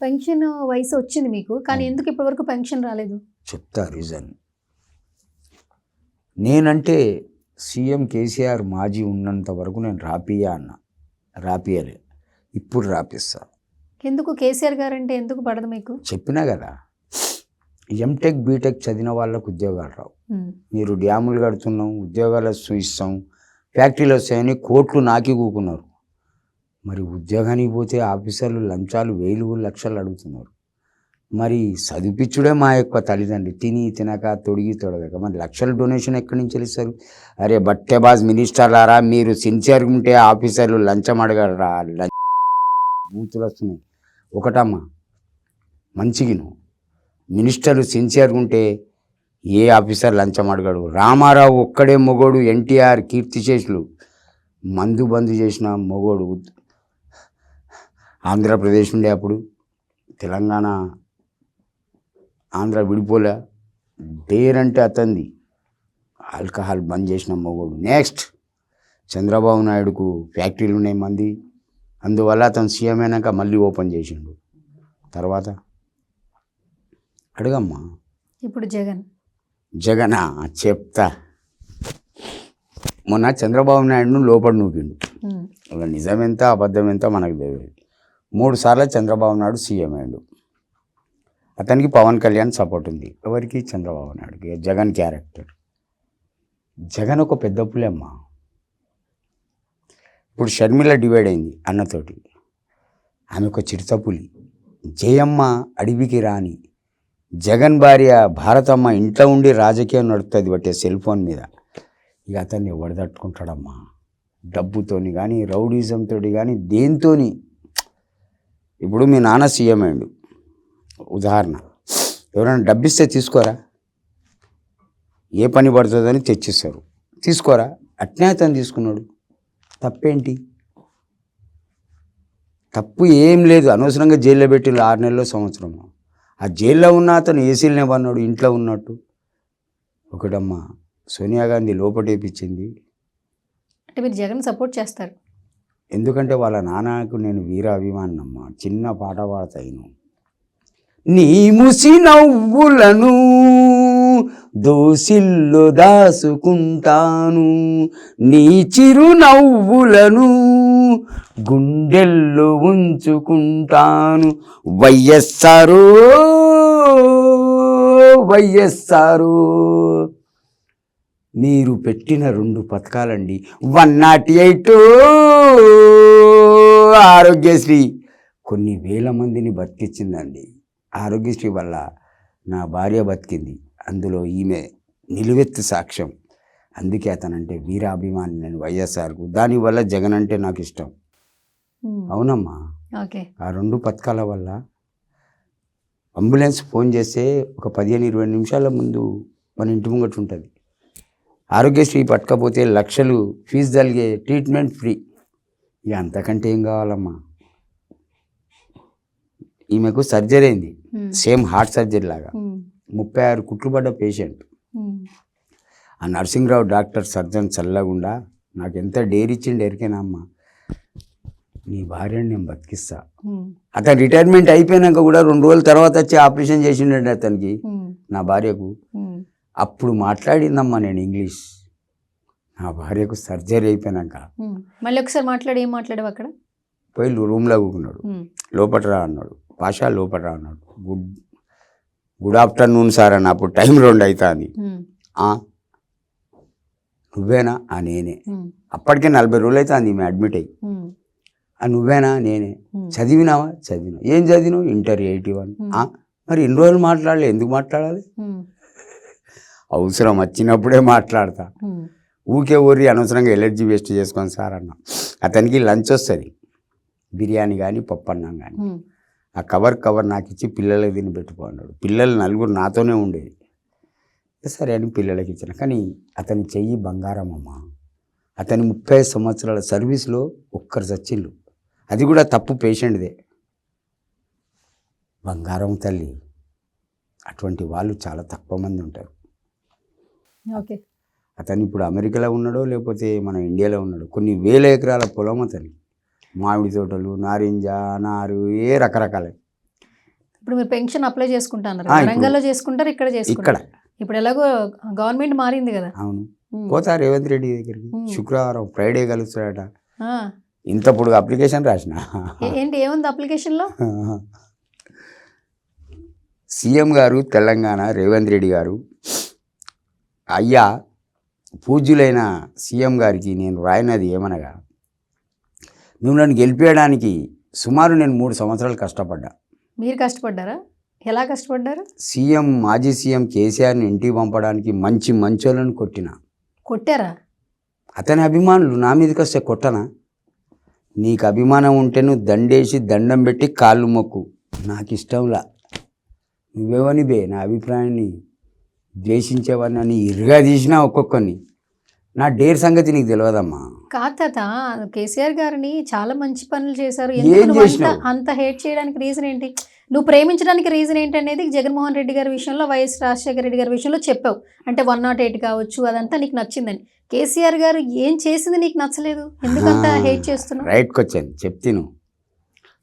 పెన్షన్ వయసు వచ్చింది మీకు, కానీ ఎందుకు ఇప్పటివరకు పెన్షన్ రాలేదు? చెప్తా రీజన్. నేనంటే సీఎం కేసీఆర్ మాజీ ఉన్నంత వరకు నేను రాపియలే, ఇప్పుడు రాపిస్తా. ఎందుకు కేసీఆర్ గారు అంటే ఎందుకు పడదు మీకు? చెప్పినా కదా, ఎంటెక్ బీటెక్ చదివిన వాళ్ళకు ఉద్యోగాలు రావు. మీరు డ్యాములు కడుతున్నాం, ఉద్యోగాలు ఇస్తాం, ఫ్యాక్టరీలు వస్తాయని కోట్లు నాకి కూకున్నారు. మరి ఉద్యోగానికి పోతే ఆఫీసర్లు లంచాలు 1000 లక్షలు అడుగుతున్నారు. మరి చదివించుడే మా యొక్క తల్లిదండ్రి, తిని తినక తొడగక మరి లక్షల డొనేషన్ ఎక్కడి నుంచి ఇస్తారు? అరే బట్టెబాజ్ మినిస్టర్లారా, మీరు సిన్సియర్గా ఉంటే ఆఫీసర్లు లంచం అడగరా, బూతులు వస్తున్నాయి. ఒకటమ్మా, మంచిగిను, మినిస్టర్లు సిన్సియర్గా ఉంటే ఏ ఆఫీసర్ లంచం అడగడు. రామారావు ఒక్కడే మొగోడు, ఎన్టీఆర్ కీర్తిశేషులు, మందు బంద్ చేసిన మొగోడు. ఆంధ్రప్రదేశ్ ఉండే అప్పుడు, తెలంగాణ ఆంధ్ర విడిపోలే, డేర్ అంటే అతంది, ఆల్కహాల్ బంద్ చేసిన మొగోడు. నెక్స్ట్ చంద్రబాబు నాయుడుకు ఫ్యాక్టరీలు ఉన్నాయి మంది, అందువల్ల అతను సీఎం అయినాక మళ్ళీ ఓపెన్ చేసిండు. తర్వాత అడగమ్మా. ఇప్పుడు జగనా చెప్తా. మొన్న చంద్రబాబు నాయుడును లోపల నూకిండు. నిజమెంత అబద్ధం ఎంత మనకు తెలియదు. 3 సార్లు చంద్రబాబు నాయుడు సీఎం అయ్యాడు. అతనికి పవన్ కళ్యాణ్ సపోర్ట్ ఉంది. ఎవరికి? చంద్రబాబు నాయుడుకి. జగన్ క్యారెక్టర్, జగన్ ఒక పెద్ద పులమ్మ. ఇప్పుడు షర్మిల డివైడ్ అయింది అన్నతోటి. ఆమె ఒక చిరుతపులి. జయమ్మ అడవికి రాని, జగన్ భార్య భారతమ్మ ఇంట్లో ఉండి రాజకీయం నడుపుతుంది బట్టే సెల్ ఫోన్ మీద. ఇక అతన్ని ఎవడు తట్టుకుంటాడమ్మా? డబ్బుతోని కానీ, రౌడీజంతో కానీ, దేంతోని. ఇప్పుడు మీ నాన్న సీఎం అయ్యిండు ఉదాహరణ, ఎవరైనా డబ్బిస్తే తీసుకోరా? ఏ పని పడుతుందని తెచ్చిస్తారు, తీసుకోరా? అట్నే అతను తీసుకున్నాడు. తప్పేంటి? తప్పు ఏం లేదు. అనవసరంగా జైల్లో పెట్టి 6 నెలలు సంవత్సరము. ఆ జైల్లో ఉన్న అతను ఏసీలనే పన్నాడు ఇంట్లో ఉన్నట్టు. ఒకటమ్మా, సోనియా గాంధీ లోపటేపించింది. అంటే మీరు జగన్ సపోర్ట్ చేస్తారు? ఎందుకంటే వాళ్ళ నాన్నకు నేను వీరాభిమానమ్మా. చిన్న పాట పాడతాను. నీ ముసి నవ్వులను దోసిల్లో దాసుకుంటాను, నీ చిరు నవ్వులను గుండెల్లో ఉంచుకుంటాను. వైఎస్ఆర్ వైఎస్ఆర్ మీరు పెట్టిన 2 పథకాలండి. 108 ఆరోగ్యశ్రీ కొన్ని వేల మందిని బతికించిందండి. ఆరోగ్యశ్రీ వల్ల నా భార్య బతికింది, అందులో ఈమె నిలువెత్తు సాక్ష్యం. అందుకే అతనంటే వీరాభిమాని నేను వైఎస్ఆర్కు. దానివల్ల జగన్ అంటే నాకు ఇష్టం. అవునమ్మా. ఓకే. ఆ 2 పథకాల వల్ల అంబులెన్స్ ఫోన్ చేస్తే ఒక 15-20 నిమిషాల ముందు మన ఇంటి ముంగట ఉంటుంది. ఆరోగ్యశ్రీ పట్టకపోతే లక్షలు ఫీజు తలిగే, ట్రీట్మెంట్ ఫ్రీ. ఇక అంతకంటే ఏం కావాలమ్మా? ఈమెకు సర్జరీ అయింది, సేమ్ హార్ట్ సర్జరీ లాగా. 36 కుట్లు పడ్డ పేషెంట్. ఆ నరసింహరావు డాక్టర్ సర్జన్ చల్లగుండా నాకు ఎంత డేర్ ఇచ్చిండు ఎరికేనా అమ్మ? నీ భార్యని నేను బతికిస్తా. అతను రిటైర్మెంట్ అయిపోయినాక కూడా 2 రోజుల తర్వాత వచ్చి ఆపరేషన్ చేసిండండి అతనికి, నా భార్యకు. అప్పుడు మాట్లాడిందమ్మా నేను ఇంగ్లీష్. నా భార్యకు సర్జరీ అయిపోయినాక మళ్ళీ ఒకసారి మాట్లాడి ఏం మాట్లాడావు అక్కడ? పోయి రూమ్లో కూకున్నాడు. లోపల రా అన్నాడు. పాషా లోపల రా అన్నాడు. గుడ్ ఆఫ్టర్నూన్ సార్ అన్న. అప్పుడు టైం 2 అవుతుంది. నువ్వేనా? నేనే. అప్పటికే 40 రోజులు అవుతుంది ఈమె అడ్మిట్ అయ్యి. నువ్వేనా? నేనే. చదివినావా? చదివినా. ఏం చదివినావు? ఇంటర్ 81. మరి ఇన్ని రోజులు మాట్లాడలే, ఎందుకు మాట్లాడాలి? అవసరం వచ్చినప్పుడే మాట్లాడతా. ఊకే ఊరి అనవసరంగా ఎలర్జీ వేస్ట్ చేసుకొని సార్ అన్న. అతనికి లంచ్ వస్తుంది, బిర్యానీ కానీ పప్పు అన్నం కానీ. ఆ కవర్ నాకు ఇచ్చి పిల్లలకి తిని పెట్టుకున్నాడు. పిల్లలు 4 నాతోనే ఉండేది. సరే అని పిల్లలకి ఇచ్చిన. కానీ అతని చెయ్యి బంగారం అమ్మ. అతని 30 సంవత్సరాల సర్వీస్లో ఒక్కరు చచ్చిండు, అది కూడా తప్పు పేషెంట్దే. బంగారం తల్లి. అటువంటి వాళ్ళు చాలా తక్కువ మంది ఉంటారు. ఓకే. అతను ఇప్పుడు అమెరికాలో ఉన్నాడో లేకపోతే మన ఇండియాలో ఉన్నాడో. కొన్ని వేల ఎకరాల పొలం అతని. మామిడి తోటలు, నారింజ, అనారు, రకరకాల. ఇప్పుడు మీరు పెన్షన్ అప్లై చేసుకుంటున్నారు, వరంగల్లో చేసుకుంటారు, ఇక్కడ చేసుకుంటారు. ఇక్కడ ఇప్పుడు ఎలాగో గవర్నమెంట్ మారింది కదా. అవును. పోతా రేవంత్ రెడ్డి దగ్గరికి శుక్రవారం, ఫ్రైడే కలుస్తాడట. ఇంత పొడుగు అప్లికేషన్ రాసిన. ఏంటి ఏముంది అప్లికేషన్లో? సీఎం గారు తెలంగాణ రేవంత్ రెడ్డి గారు, అయ్యా పూజ్యులైన సీఎం గారికి నేను రాయినది ఏమనగా, మిమ్మల్ని గెలిపేయడానికి సుమారు నేను 3 సంవత్సరాలు కష్టపడ్డా. మీరు కష్టపడ్డారా? ఎలా కష్టపడ్డారు? మాజీ సీఎం కేసీఆర్ని ఇంటికి పంపడానికి మంచోళ్ళని కొట్టారా? అతని అభిమానులు నా మీదకి వస్తే కొట్టనా? నీకు అభిమానం ఉంటే నువ్వు దండేసి దండం పెట్టి కాళ్ళు మొక్కు. నాకు ఇష్టంలా. నువ్వేవని బే నా అభిప్రాయాన్ని ద్వేషించేవాడిని అని ఇరుగా తీసినా ఒక్కొక్కరిని. నా డేర్ సంగతి నీకు తెలియదమ్మా. కాదు తాత, కేసీఆర్ గారిని చాలా మంచి పనులు చేశారు. ఏం చేసినావు? అంత హేట్ చేయడానికి రీజన్ ఏంటి? నువ్వు ప్రేమించడానికి రీజన్ ఏంటి అనేది జగన్మోహన్ రెడ్డి గారి విషయంలో, వైఎస్ రాజశేఖర రెడ్డి గారి విషయంలో చెప్పావు. అంటే 108 కావచ్చు, అదంతా నీకు నచ్చిందని. కేసీఆర్ గారు ఏం చేసింది నీకు నచ్చలేదు? ఎందుకంత హేట్ చేస్తున్నావు? రైట్కి వచ్చాను చెప్తాను.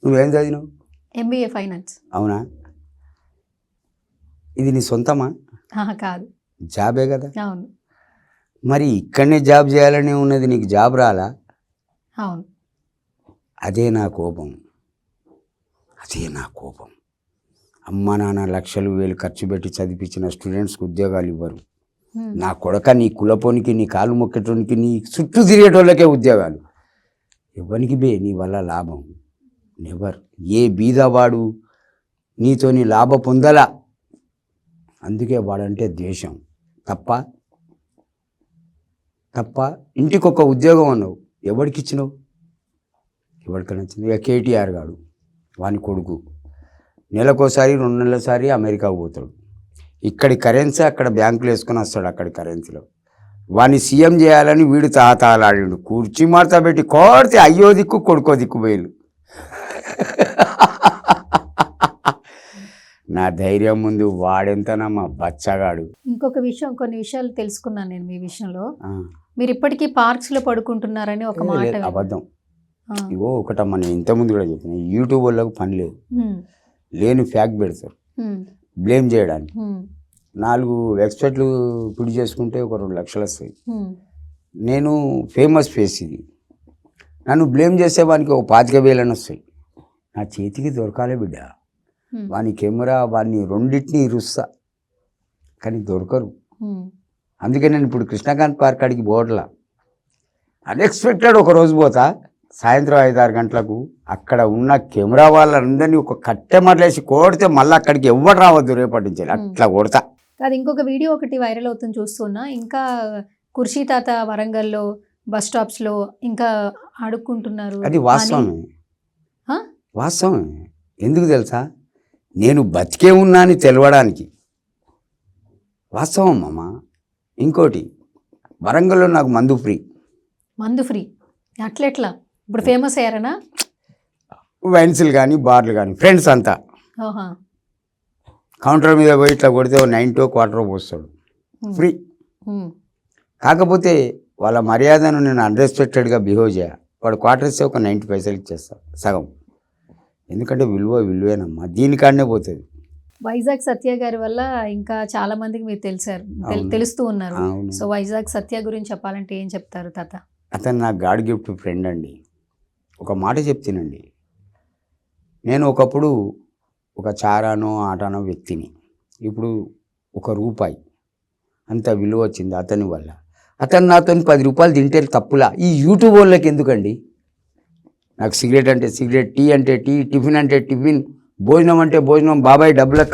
నువ్వేం చదివినావు? MBA finance. అవునా? ఇది నీ సొంతమా? కాదు, జాబే కదా. అవును. మరి ఇక్కడనే జాబ్ చేయాలని ఉన్నది, నీకు జాబ్ రాలా? అవును. అదే నా కోపం. అమ్మ నాన్న లక్షలు వేలు ఖర్చు పెట్టి చదివించిన స్టూడెంట్స్కి ఉద్యోగాలు ఇవ్వరు. నా కొడక నీ కులపోనికి, నీ కాలు మొక్కేటోనికి, నీ చుట్టూ తిరిగేటోళ్ళకే ఉద్యోగాలు. ఇవ్వనికి బే నీ వల్ల లాభం. నెవర్. ఏ బీదవాడు నీతోని లాభ పొందలా, అందుకే వాడంటే ద్వేషం తప్ప ఇంటికి ఒక ఉద్యోగం అన్నావు, ఎవరికి ఇచ్చినావు? ఎవరికి నచ్చింది? ఇక కేటీఆర్ గాడు వాని కొడుకు నెలకోసారి 2 నెలలసారి అమెరికాకు పోతాడు, ఇక్కడి కరెన్సీ అక్కడ బ్యాంకులు వేసుకొని వస్తాడు, అక్కడి కరెన్సీలో వాడిని సీఎం చేయాలని వీడు తాతాలాడిండు, కుర్చీ మార్తా పెట్టి కోడితే అయ్యో దిక్కు కొడుకో దిక్కు పోయిలు. నా ధైర్యం ముందు వాడెంతనమ్మా బచ్చగాడు. ఇంకొక విషయం, కొన్ని విషయాలు తెలుసుకున్నాను నేను మీ విషయంలో. మీరు ఇప్పటికీ పార్క్స్లో పడుకుంటున్నారని ఒక మాట. అబద్ధం. ఇగో ఒకటమ్మా, నేను ఇంతకుముందు కూడా చెప్పిన, యూట్యూబ్ వాళ్ళకు పని లేదు, లేని ఫ్యాక్ట్ పెడతారు బ్లేమ్ చేయడానికి. 4 ఎక్స్పర్ట్లు పిడి చేసుకుంటే ఒక 2 లక్షలు వస్తాయి. నేను ఫేమస్ ఫేస్, ఇది నన్ను బ్లేమ్ చేసేవానికి ఒక 25,000 అని వస్తాయి. నా చేతికి దొరకాలే బిడ్డ, వాని కెమెరా వాడిని రెండింటిని ఇరుస్తా, కానీ దొరకరు. అందుకే నేను ఇప్పుడు కృష్ణకాంత్ పార్క్ కాడికి పోవట్లా, అన్ఎక్స్పెక్టెడ్ ఒక రోజు పోతా, సాయంత్రం 5-6 గంటలకు అక్కడ ఉన్న కెమెరా వాళ్ళందరినీ ఒక కట్టె మరలేసి కొడితే మళ్ళీ అక్కడికి ఎవరు రావద్దు రేపటి నుంచి, అట్లా కొడతా. అది ఇంకొక వీడియో ఒకటి వైరల్ అవుతుంది చూస్తున్నా, ఇంకా కుర్చీ తాత వరంగల్లో బస్ స్టాప్స్లో ఇంకా ఆడుకుంటున్నారు. అది వాస్తవమే, వాస్తవమే. ఎందుకు తెలుసా? నేను బతికే ఉన్నా అని తెలవడానికి. వాస్తవం అమ్మ. ఇంకోటి, వరంగల్లో నాకు మందు ఫ్రీ. అట్లెట్లా? ఇప్పుడు ఫేమస్ అయ్యారనా? వైన్స్లు కానీ బార్లు కానీ ఫ్రెండ్స్ అంతా కౌంటర్ మీద పోయి ఇట్లా కొడితే 90 క్వార్టర్ పోస్తాడు, ఫ్రీ. కాకపోతే వాళ్ళ మర్యాదను నేను అన్రెస్పెక్టెడ్గా బిహేవ్ చేయ, వాడు క్వార్టర్ ఇస్తే ఒక 90 పైసలు ఇచ్చేస్తా, సగం. ఎందుకంటే విలువేనమ్మా, దీనికాడనే పోతుంది. వైజాగ్ సత్య గారి వల్ల ఇంకా చాలా మందికి మీరు తెలుస్తూ ఉన్నారు. సో వైజాగ్ సత్య గురించి చెప్పాలంటే ఏం చెప్తారు తాత? అతను నా గాడ్ గిఫ్ట్ ఫ్రెండ్ అండి. ఒక మాట చెప్తానండి, నేను ఒకప్పుడు ఒక చారానో ఆటానో వ్యక్తిని, ఇప్పుడు ₹1 అంత విలువ వచ్చింది అతని వల్ల. అతను నాతో 10 రూపాయలు తింటే తప్పులా, ఈ యూట్యూబ్ వాళ్ళకి ఎందుకండి? నాకు సిగరెట్ అంటే సిగరెట్, టీ అంటే టీ, టిఫిన్ అంటే టిఫిన్, భోజనం అంటే భోజనం. బాబాయ్ డబ్బులకు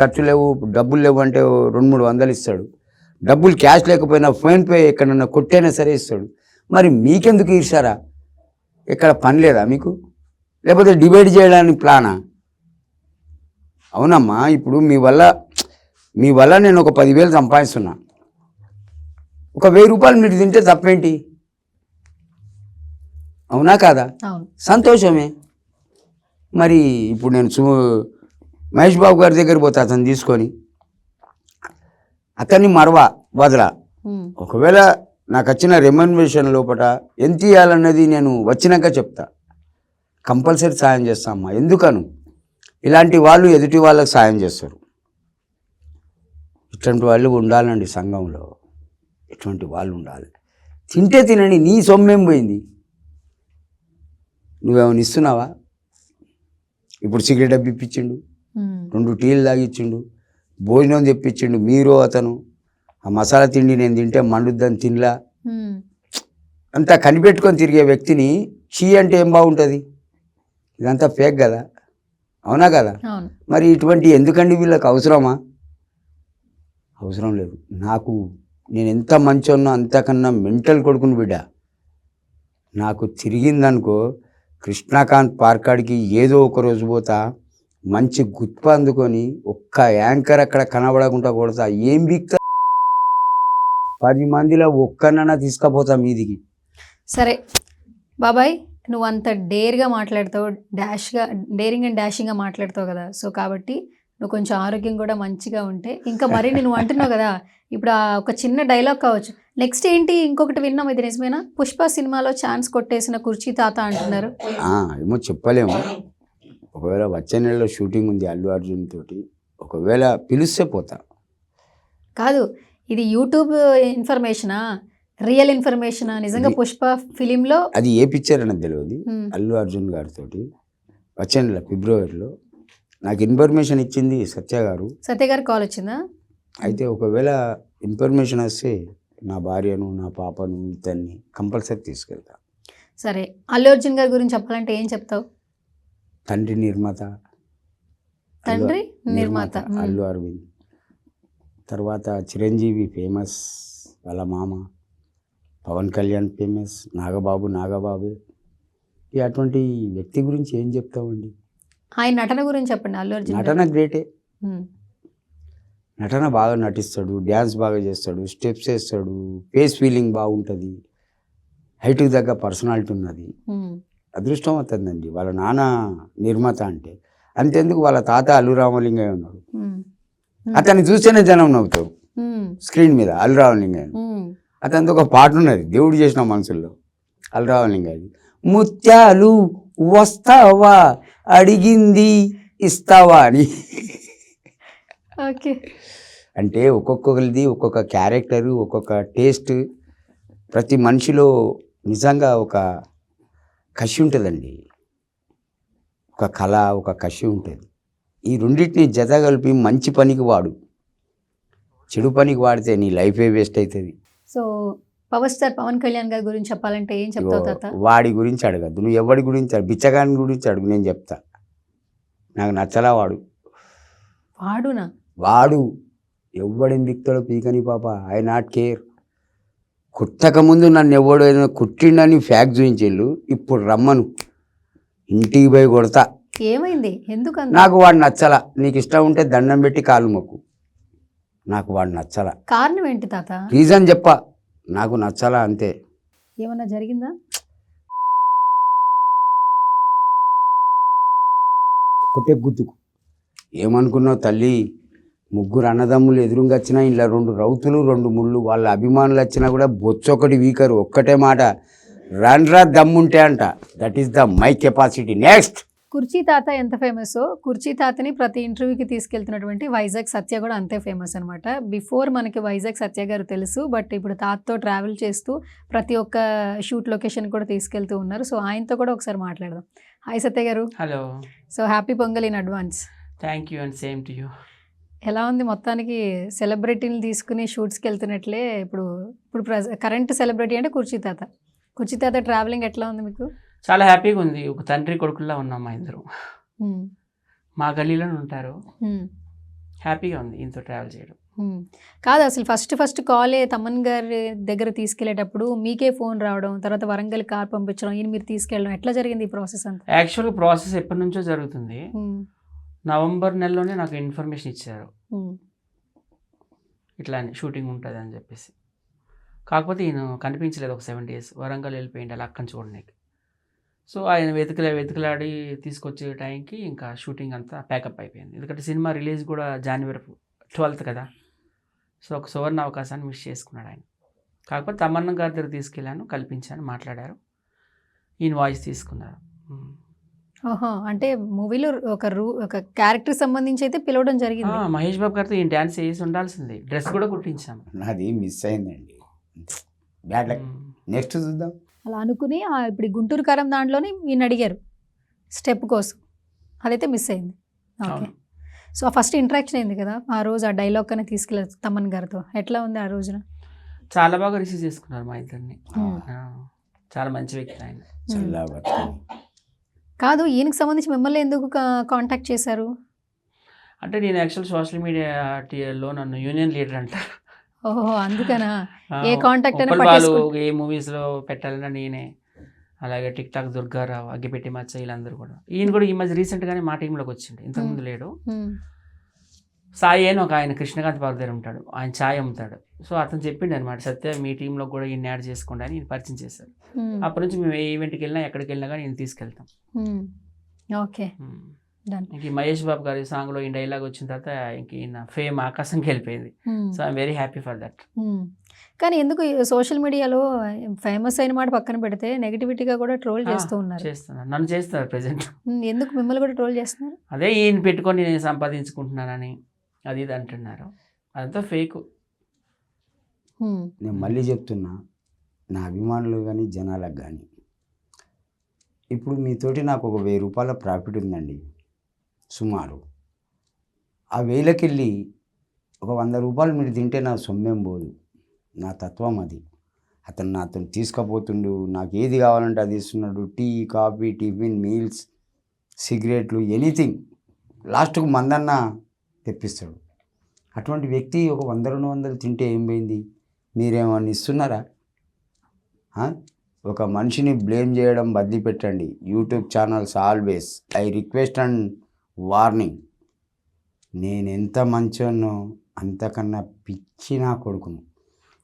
డబ్బులు లేవు అంటే 200-300 ఇస్తాడు. డబ్బులు క్యాష్ లేకపోయినా ఫోన్పే ఎక్కడన్నా కొట్టైనా సరే ఇస్తాడు. మరి మీకెందుకు ఇస్తారా? ఎక్కడ పని లేదా మీకు? లేకపోతే డిబేట్ చేయడానికి ప్లానా? అవునమ్మా, ఇప్పుడు మీ వల్ల నేను ఒక 10,000 సంపాదిస్తున్నా, ఒక 1,000 రూపాయలు మీరు తింటే తప్పేంటి? అవునా కాదా? సంతోషమే. మరి ఇప్పుడు నేను మహేష్ బాబు గారి దగ్గర పోతే అతను తీసుకొని అతన్ని వదలా. ఒకవేళ నాకు వచ్చిన రెమ్యునరేషన్ లోపల ఎంత ఇవ్వాలన్నది నేను వచ్చినాక చెప్తా, కంపల్సరీ సాయం చేస్తామమ్మా. ఎందుకను? ఇలాంటి వాళ్ళు ఎదుటి వాళ్ళకి సాయం చేస్తారు. ఇట్లాంటి వాళ్ళు ఉండాలండి సంఘంలో, ఇటువంటి వాళ్ళు ఉండాలి. తింటే తినండి, నీ సొమ్మేం పోయింది? నువ్వేమైనా ఇస్తున్నావా? ఇప్పుడు సిగరెట్ డబ్బు ఇప్పించిండు, 2 టీలు తాగిచ్చిండు, భోజనం తెప్పించిండు, మీరు అతను ఆ మసాలా తిండి నేను తింటే మండుద్దని తినలా, అంతా కనిపెట్టుకొని తిరిగే వ్యక్తిని చీ అంటే ఏం బాగుంటుంది? ఇదంతా ఫేక్ కదా, అవునా కదా? మరి ఇటువంటి ఎందుకండి వీళ్ళకి అవసరమా? అవసరం లేదు. నేను ఎంత మంచోన్నో అంతకన్నా మెంటల్ కొడుకుని బిడ్డ. నాకు తిరిగిందనుకో, కృష్ణకాంత్ పార్క్ కాడికి ఏదో ఒక రోజు పోతా, మంచి గుత్ప అందుకొని ఒక్క యాంకర్ అక్కడ కనబడకుండా కొడతా. ఏం బిక్తా? 10 మందిలో ఒక్కనన్నా తీసుకుపోతా మీదికి. సరే బాబాయ్, నువ్వు అంత డేర్గా మాట్లాడతావు, డేరింగ్ అండ్ డాషింగ్గా మాట్లాడతావు కదా, సో కాబట్టి నువ్వు కొంచెం ఆరోగ్యం కూడా మంచిగా ఉంటే ఇంకా మరి నువ్వు అంటున్నావు కదా, ఇప్పుడు ఒక చిన్న డైలాగ్ కావచ్చు, నెక్స్ట్ ఏంటి ఇంకొకటి విన్నాం, ఇది నిజమేనా? పుష్ప సినిమాలో ఛాన్స్ కొట్టేసిన కుర్చీ తాత అంటున్నారు. ఏమో చెప్పలేము. ఒకవేళ వచ్చే నెలలో షూటింగ్ ఉంది అల్లు అర్జున్ తోటి, ఒకవేళ పిలిస్తే పోతా. కాదు, ఇది యూట్యూబ్ ఇన్ఫర్మేషనా, రియల్ ఇన్ఫర్మేషనా? నిజంగా పుష్ప ఫిలింలో అది ఏ పిక్చర్ అనేది తెలియదు. అల్లు అర్జున్ గారితో వచ్చే నెల ఫిబ్రవరిలో నాకు ఇన్ఫర్మేషన్ ఇచ్చింది సత్య గారు కాల్ వచ్చిందా? అయితే ఒకవేళ ఇన్ఫర్మేషన్ వస్తే నా భార్యను, నా పాపను, ఇతన్ని కంపల్సరీ తీసుకెళ్తా. సరే, అల్లు అర్జున్ గారి గురించి చెప్పాలంటే ఏం చెప్తావు? తండ్రి నిర్మాత, తండ్రి నిర్మాత. అల్లు అరవింద్. తర్వాత చిరంజీవి ఫేమస్, వాళ్ళ మామ పవన్ కళ్యాణ్ ఫేమస్, నాగబాబు. అటువంటి వ్యక్తి గురించి ఏం చెప్తామండి. ఆయన నటన గురించి చెప్పండి. అల్లు అర్జున్ గారు. నటన గ్రేటే, ఉమ్, నటన బాగా నటిస్తాడు, డ్యాన్స్ బాగా చేస్తాడు, స్టెప్స్ వేస్తాడు, ఫేస్ ఫీలింగ్ బాగుంటుంది, హైట్కి తగ్గ పర్సనాలిటీ ఉన్నది. ఉమ్, అదృష్టం అవుతుందండి వాళ్ళ నాన్న నిర్మాత అంటే. అంతెందుకు వాళ్ళ తాత అల్లు రామలింగయ్య ఉన్నాడు, ఉమ్, అతన్ని చూస్తేనే జనం నవ్వుతారు ఉమ్, స్క్రీన్ మీద. అల్లు రామలింగయ్య ఉమ్. అతనితో ఒక పాట ఉన్నది, దేవుడు చేసిన మనుషుల్లో, అల్లు రామలింగయ్య. ముత్యాలు వస్తావా, అడిగింది ఇస్తావా అని. ఓకే. అంటే ఒక్కొక్కరిది ఒక్కొక్క క్యారెక్టరు, ఒక్కొక్క టేస్ట్. ప్రతి మనిషిలో నిజంగా ఒక కసి ఉంటుందండి, ఒక కళ, ఒక కసి ఉంటుంది. ఈ రెండింటిని జత కలిపి మంచి పనికి వాడు, చెడు పనికి వాడితే నీ లైఫే వేస్ట్ అవుతుంది. So power star Pawan Kalyan గారి గురించి చెప్పాలంటే ఏం చెప్తావు తాత? వాడి గురించి అడగద్దు, నువ్వు ఎవడి గురించి బిచ్చగాని గురించి అడుగు, నేను చెప్తా. నాకు నచ్చలా వాడు. వాడునా? వాడు ఎవడిని దిక్తాడో పీకని పాప, ఐ నాట్ కేర్. కుట్టకముందు నన్ను ఎవడు ఏదైనా కుట్టిండని ఫ్యాక్ట్ చూపించేళ్ళు, ఇప్పుడు రమ్మను ఇంటికి పోయి కొడతా. ఏమైంది? ఎందుకంత? నాకు వాడు నచ్చలా. నీకు ఇష్టం ఉంటే దండం పెట్టి కాలు మొక్కు, నాకు వాడు నచ్చలా. కారణం ఏంటి తాత? రీజన్ చెప్పా, నాకు నచ్చలా అంతే. ఏమన్నా జరిగిందా? కొట్టే గుద్దుకు ఏమనుకున్నావు తల్లి, ముగ్గురు అన్నదమ్ములు ఎదురుగా వచ్చినా ఇలా 2 రౌతులు 2 ముళ్ళు, వాళ్ళ అభిమానులు వచ్చినా కూడా బొచ్చొకటి వీకరు. ఒక్కటే మాట, రన్రా దమ్ముంటే అంట. That is the my capacity. Next, కుర్చీ తాత ఎంత ఫేమస్, కుర్చీ తాతని ప్రతి ఇంటర్వ్యూకి తీసుకెళ్తున్నటువంటి వైజాగ్ సత్య కూడా అంతే ఫేమస్ అనమాట. బిఫోర్ మనకి వైజాగ్ సత్య గారు తెలుసు, బట్ ఇప్పుడు తాతతో ట్రావెల్ చేస్తూ ప్రతి ఒక్క షూట్ లొకేషన్ కూడా తీసుకెళ్తూ ఉన్నారు. సో ఆయనతో కూడా ఒకసారి మాట్లాడదాం. హాయ్ సత్య గారు. Hello. So happy pongal in advance. Thank you and same to you. ఎలా ఉంది మొత్తానికి? సెలబ్రిటీని తీసుకుని షూట్స్కి వెళ్తున్నట్లే ఇప్పుడు ఇప్పుడు కరెంట్ సెలబ్రిటీ అంటే కుర్చీ తాత. కుర్చీ తాత ట్రావెలింగ్ ఎట్లా ఉంది మీకు? చాలా హ్యాపీగా ఉంది. ఒక తండ్రి కొడుకుల్లా ఉన్నాం మా ఇద్దరు. ఉమ్, మా గల్లీలోనే ఉంటారు. ఉమ్, హ్యాపీగా ఉంది ఇంతో ట్రావెల్ చేయడం. ఉమ్. కాదు, అసలు ఫస్ట్ కాలే తమన్ గారి దగ్గర తీసుకెళ్లేటప్పుడు మీకే ఫోన్ రావడం, తర్వాత వరంగల్ కార్ పంపించడం, ఈయన మీరు తీసుకెళ్ళడం, ఎట్లా జరిగింది ఈ ప్రాసెస్ అంతా? యాక్చువల్గా ప్రాసెస్ ఎప్పటి నుంచో జరుగుతుంది. ఉమ్, నవంబర్ నెలలోనే నాకు ఇన్ఫర్మేషన్ ఇచ్చారు, ఉమ్, ఇట్లా షూటింగ్ ఉంటుంది అని చెప్పేసి. కాకపోతే ఈయన కనిపించలేదు ఒక 7 days. వరంగల్ వెళ్ళిపోయింది అలా అక్కని చూడడానికి. సో ఆయన వెతుకులాడి తీసుకొచ్చే టైంకి ఇంకా షూటింగ్ అంతా ప్యాకప్ అయిపోయింది. ఎందుకంటే సినిమా రిలీజ్ కూడా January 12th కదా. సో ఒక సువర్ణ అవకాశాన్ని మిస్ చేసుకున్నాడు ఆయన. కాకపోతే తమన్నా గారి దగ్గర తీసుకెళ్ళాను, కల్పించాను, మాట్లాడారు, ఈయన వాయిస్ తీసుకున్నారు. ఓహో, అంటే మూవీలో ఒక క్యారెక్టర్ సంబంధించి అయితే పిలవడం జరిగింది. మహేష్ బాబు గారితో ఈయన డ్యాన్స్ వేసి ఉండాల్సింది, డ్రెస్ కూడా కుట్టించాము. నాది మిస్ అయిందండి, బ్యాడ్ లక్. నెక్స్ట్ చూద్దాం. అలా అనుకుని ఇప్పుడు ఈ గుంటూరు కారం దాంట్లోనే ఈయన అడిగారు స్టెప్ కోసం, అదైతే మిస్ అయింది. ఓకే. అవును. సో ఫస్ట్ ఇంటరాక్షన్ అయింది కదా ఆ రోజు, ఆ డైలాగ్ కన్నా తీసుకెళ్ళచ్చు తమన్ గారితో, ఎట్లా ఉంది ఆ రోజున? చాలా బాగా రిసీవ్ చేసుకున్నారు మా ఇద్దరిని. Hmm. చాలా మంచి వ్యక్తి ఆయన. చల్లా బతుకు. కాదు, ఈయనకి సంబంధించి మిమ్మల్ని ఎందుకు కాంటాక్ట్ చేశారు? అంటే నేను యాక్చువల్ సోషల్ మీడియాలో నన్ను యూనియన్ లీడర్ అంటారు. ఓహో, అందుకనా? ఏ కాంటాక్ట్ అయినా వాళ్ళు పట్టేసుకుంటా. ఏ మూవీస్లో పెట్టాలన్నా నేనే, అలాగే టిక్ టాక్ దుర్గారావు, అగ్గిపెట్టి మచ్చ, వీళ్ళందరూ కూడా. ఈయన కూడా ఈ మధ్య రీసెంట్గానే మా టీంలోకి వచ్చిండు, ఇంతకుముందు లేడు. సాయి అని ఒక ఆయన కృష్ణకాంత్ బాబు దగ్గర ఉంటాడు, ఆయన ఛాయ్ అమ్ముతాడు. సో అతను చెప్పిండు అనమాట, సత్య మీ టీంలో కూడా ఈయన యాడ్ చేసుకోండి అని ఈయన పరిచయం చేశారు. అప్పటి నుంచి మేము ఏ ఈవెంట్కి వెళ్ళినా ఎక్కడికి వెళ్ళినా కానీ ఈయన తీసుకెళ్తాం. Okay, done. ఇంక ఈ మహేష్ బాబు గారి సాంగ్లో ఈ డైలాగ్ వచ్చిన తర్వాత ఇంక ఈయన ఫేమ్ ఆకాశంకి వెళ్ళిపోయింది. So I'm very happy for that. కానీ ఎందుకు సోషల్ మీడియాలో ఫేమస్ అయిన మాట పక్కన పెడితే నెగిటివిటీగా కూడా ట్రోల్ చేస్తూ ఉన్నారు. చేస్తున్నారు, నన్ను చేస్తున్నారు ప్రెసెంట్. ఎందుకు మిమ్మల్ని కూడా ట్రోల్ చేస్తున్నారు? అదే ఈయన పెట్టుకొని నేను సంపాదించుకుంటున్నానని అది ఇది అంటున్నారు, అదంతా ఫేక్. నేను మళ్ళీ చెప్తున్నా, నా అభిమానులు కానీ జనాలకు కానీ, ఇప్పుడు మీతోటి నాకు ఒక 1000 రూపాయల ప్రాఫిట్ ఉందండి సుమారు. ఆ 1000కి వెళ్ళి ఒక 100 రూపాయలు మీరు తింటే నా సొమ్మేం పోదు. నా తత్వం అది. అతను నాతో తీసుకుపోతుండు, నాకు ఏది కావాలంటే అది ఇస్తున్నాడు, టీ, కాఫీ, టిఫిన్, మీల్స్ సిగరెట్లు, ఎనీథింగ్, లాస్ట్కు మందన్న తెప్పిస్తాడు. అటువంటి వ్యక్తి ఒక 100-200 తింటే ఏం పోయింది? మీరేమన్నా ఇస్తున్నారా? ఒక మనిషిని బ్లేమ్ చేయడం బదిలీ పెట్టండి. YouTube channels always I request and warning. నేను ఎంత మంచోనో అంతకన్నా పిచ్చి నా కొడుకును.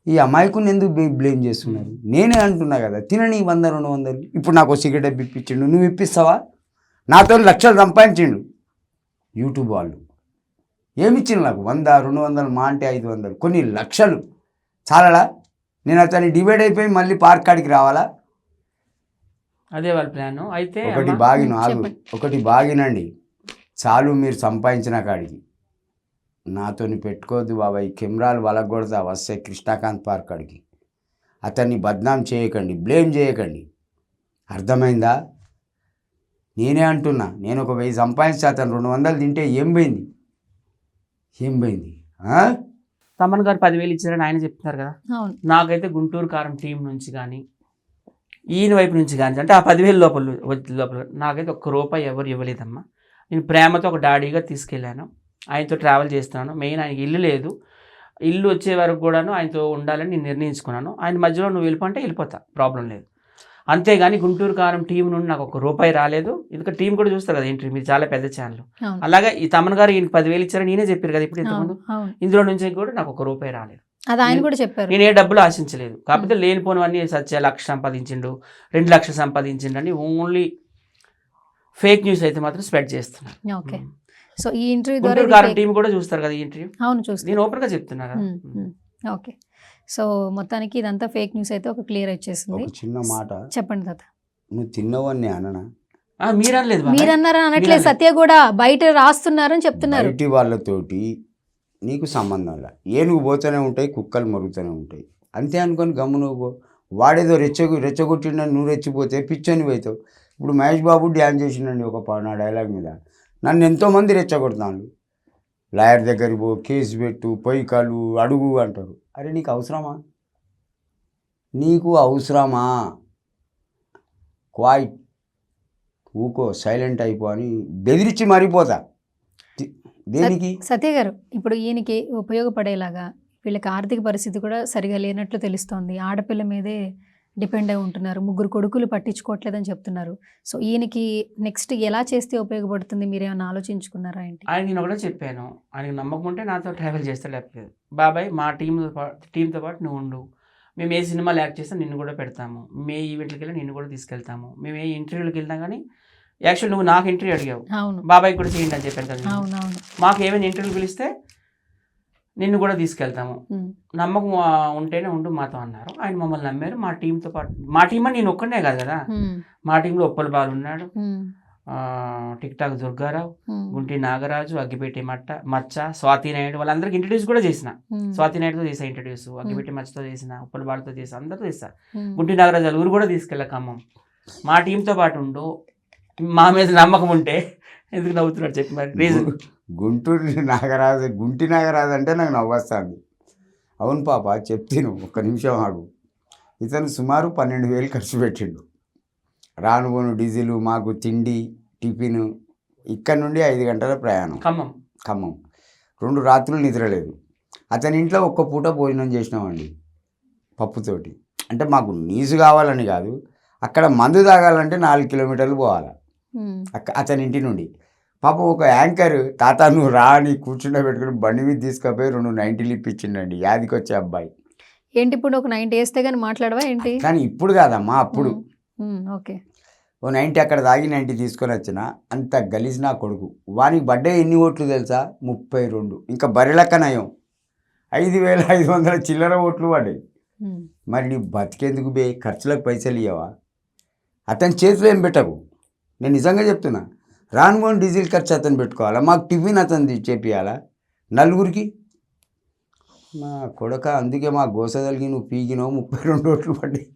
ఈ అమాయకుని ఎందుకు బ్లేమ్ చేస్తున్నారు? నేనే అంటున్నా కదా, తినని 100-200. ఇప్పుడు నాకు సిగరెట్ డబ్బు ఇప్పించిండు, నువ్వు ఇప్పిస్తావా? నాతో లక్షలు సంపాదించిండు యూట్యూబ్ వాళ్ళు. ఏమిచ్చిండు నాకు? 100-200, మా అంటే 500, కొన్ని లక్షలు చాలడా? నేను అతన్ని డివైడ్ అయిపోయి మళ్ళీ పార్క్ కాడికి రావాలా? అదే వాళ్ళ ప్లాన్. అయితే ఒకటి బాగినండి, చాలు మీరు సంపాదించిన కాడికి. నాతోని పెట్టుకోవద్దు బాబాయ్, కెమెరాలు వలగొడతా వస్తే కృష్ణాకాంత్ పార్క్ కాడికి. అతన్ని బద్నాం చేయకండి, బ్లేమ్ చేయకండి, అర్థమైందా? నేనే అంటున్నా, నేను ఒక 1000 సంపాదించి అతను 200 తింటే ఏం పోయింది? తమన్ గారు 10,000 ఇచ్చారని ఆయన చెప్తున్నారు కదా. నాకైతే గుంటూరు కారం టీం నుంచి కానీ ఈయన వైపు నుంచి కానీ అంటే ఆ 10,000 లోపల నాకైతే ₹1 ఎవరు ఇవ్వలేదమ్మా. నేను ప్రేమతో ఒక డాడీగా తీసుకెళ్ళాను, ఆయనతో ట్రావెల్ చేస్తున్నాను. మెయిన్ ఆయనకి ఇల్లు లేదు, ఇల్లు వచ్చే వరకు కూడాను ఆయనతో ఉండాలని నేను నిర్ణయించుకున్నాను. ఆయన మధ్యలో నువ్వు వెళ్ళిపోతే వెళ్ళిపోతా, ప్రాబ్లం లేదు. అంతేగాని గుంటూరు కారం టీం నుండి నాకు ₹1 రాలేదు. ఎందుకంటే టీం కూడా చూస్తారు కదా ఇంటర్వ్యూ, మీరు చాలా పెద్ద ఛానల్. అలాగే ఈ తమన్ గారు ఈయనకి 10,000 ఇచ్చారని నేనే చెప్పారు కదా ఇప్పుడు ఇంతకుముందు. ఇందులో నుంచి కూడా నాకు ₹1 రాలేదు. అది ఆయన కూడా చెప్పారు. నేను ఏ డబ్బులు ఆశించలేదు. కాకపోతే లేనిపోనివన్నీ సత్య 1,00,000 సంపాదించిండు, 2 లక్షలు సంపాదించిండు అని ఓన్లీ ఫేక్ న్యూస్ అయితే మాత్రం స్ప్రెడ్ చేస్తున్నారు. ఓకే, సో ఈ ఇంటర్వ్యూ గుంటూరు కారం టీం కూడా చూస్తారు కదా ఈ ఇంటర్వ్యూ. అవును, చూస్తారు. నేను ఓపెన్ గా చెప్తున్నా కదా. ఓకే, సో మొత్తానికి ఇదంతా ఫేక్ న్యూస్ అయితే ఒక క్లియర్ వచ్చేసింది. చిన్న మాట చెప్పండి తాత. నువ్వు తిన్నవన్నీ అననా? మీరన్నారా? అనట్లేదు, సత్య కూడా బయట రాస్తున్నారని చెప్తున్నారు. బయటి వాళ్ళతోటి నీకు సంబంధం లే, ఏనుగు పోతూనే ఉంటాయి, కుక్కలు మరుగుతూనే ఉంటాయి, అంతే అనుకొని గమ్ము నువ్వు. వాడేదో రెచ్చగొట్టిండని నువ్వు రెచ్చిపోతే పిచ్చని పోతావు. ఇప్పుడు మహేష్ బాబు డ్యాన్స్ చేసిండండి నా డైలాగ్ మీద, నన్ను ఎంతోమంది రెచ్చగొడుతున్నాను. లాయర్ దగ్గరికి పో, కేసు పెట్టు, పొయ్యికాలు అడుగు అంటారు. అరే నీకు అవసరమా? క్వైట్ ఊకో, సైలెంట్ అయిపో అని బెదిరించి మారిపోతా. దేనికి? సత్య గారు, ఇప్పుడు ఈయనకి ఉపయోగపడేలాగా వీళ్ళకి ఆర్థిక పరిస్థితి కూడా సరిగా లేనట్లు తెలుస్తోంది. ఆడపిల్ల మీదే డిపెండ్ అయి ఉంటున్నారు, 3 కొడుకులు పట్టించుకోవట్లేదని చెప్తున్నారు. సో ఈయనకి నెక్స్ట్ ఎలా చేస్తే ఉపయోగపడుతుంది, మీరేమన్నా ఆలోచించుకున్నారా ఏంటి? ఆయన నేను కూడా చెప్పాను, ఆయనకి నమ్మకం ఉంటే నాతో ట్రావెల్ చేస్తే, లేకపోతే బాబాయ్ మా టీంతో పాటు నువ్వు ఉండు, మేము ఏ సినిమాలు యాక్ట్ చేస్తే నిన్ను కూడా పెడతాము, మేము ఏ ఈవెంట్లకి వెళ్ళి నిన్ను కూడా తీసుకెళ్తాము, మేము ఏ ఇంటర్వ్యూలకు వెళ్ళినా కానీ యాక్చువల్ నువ్వు నాకు ఇంటర్వ్యూ అడిగావు, బాబాయ్ కూడా చేయండి అని చెప్పాను కదా. మాకు ఏమైనా ఇంటర్వ్యూ పిలిస్తే నిన్ను కూడా తీసుకెళ్తాము, నమ్మకం ఉంటేనే ఉండు మాతో అన్నారు. ఆయన మమ్మల్ని నమ్మారు. మా టీంతో పాటు, మా టీం అని నేను ఒక్కనే కాదు కదా, మా టీంలో ఉప్పల్ బాలు ఉన్నాడు, టిక్ టాక్ దుర్గారావు, గుంటి నాగరాజు, అగ్గిపెట్టి మచ్చ, స్వాతి నాయుడు, వాళ్ళందరికి ఇంట్రడ్యూస్ కూడా చేసిన. స్వాతి నాయుడుతో చేసా ఇంట్రడ్యూస్, అగ్గిపెట్టి మచ్చతో చేసిన, ఉప్పల్ బాలుతో చేసా, అందరితో చేసా. గుంటి నాగరాజు ఊరు కూడా తీసుకెళ్ళా ఖమ్మం. మా టీంతో పాటు ఉండు, మా మీద నమ్మకం ఉంటే. ఎందుకు నవ్వుతున్నాడు చెప్పి మరి రీజన్? గుంటి నాగరాజు అంటే నాకు నవ్వొస్తుంది. అవును పాప, చెప్తాను, ఒక్క నిమిషం ఆగు. ఇతను సుమారు 12,000 ఖర్చు పెట్టిండు. రానుపోను డీజిలు, మాకు తిండి, టిఫిన్, ఇక్కడ నుండి 5 గంటల ప్రయాణం ఖమ్మం. 2 రాత్రులు నిద్రలేదు. అతని ఇంట్లో ఒక్క పూట భోజనం చేసినామండి పప్పుతోటి. అంటే మాకు నీసు కావాలని కాదు, అక్కడ మందు తాగాలంటే 4 కిలోమీటర్లు పోవాలి అతని ఇంటి నుండి. పాపం ఒక యాంకర్, తాత నువ్వు రా అని కూర్చుండబెట్టుకుని బండి మీద తీసుకుపోయి 2 90లు ఇప్పించిండండి యాదికి వచ్చే అబ్బాయి. ఏంటి ఇప్పుడు ఒక 90 వేస్తే కానీ మాట్లాడవా ఏంటి? కానీ ఇప్పుడు కాదమ్మా, అప్పుడు. ఓకే, ఓ 90 అక్కడ తాగి 90 తీసుకొని వచ్చిన. అంత గలీజ్ నా కొడుకు. వానికి బర్త్డే ఎన్ని ఓట్లు తెలుసా? 32. ఇంకా బరిలెక్క నయం, 5,500 చిల్లర ఓట్లు పడ్డాయి. మరి నీ బతికేందుకు బే? ఖర్చులకు పైసలు ఇవ్వవా? అతని చేతిలో ఏం పెట్టకు. నేను నిజంగా చెప్తున్నా, రానుపోని డీజిల్ ఖర్చు అతను పెట్టుకోవాలా, మాకు టిఫిన్ అతను చేపియాలా, నలుగురికి. మా కొడక, అందుకే మా గోస తలిగి నువ్వు పీకినావు, 32 ఓట్లు పడ్డాయి.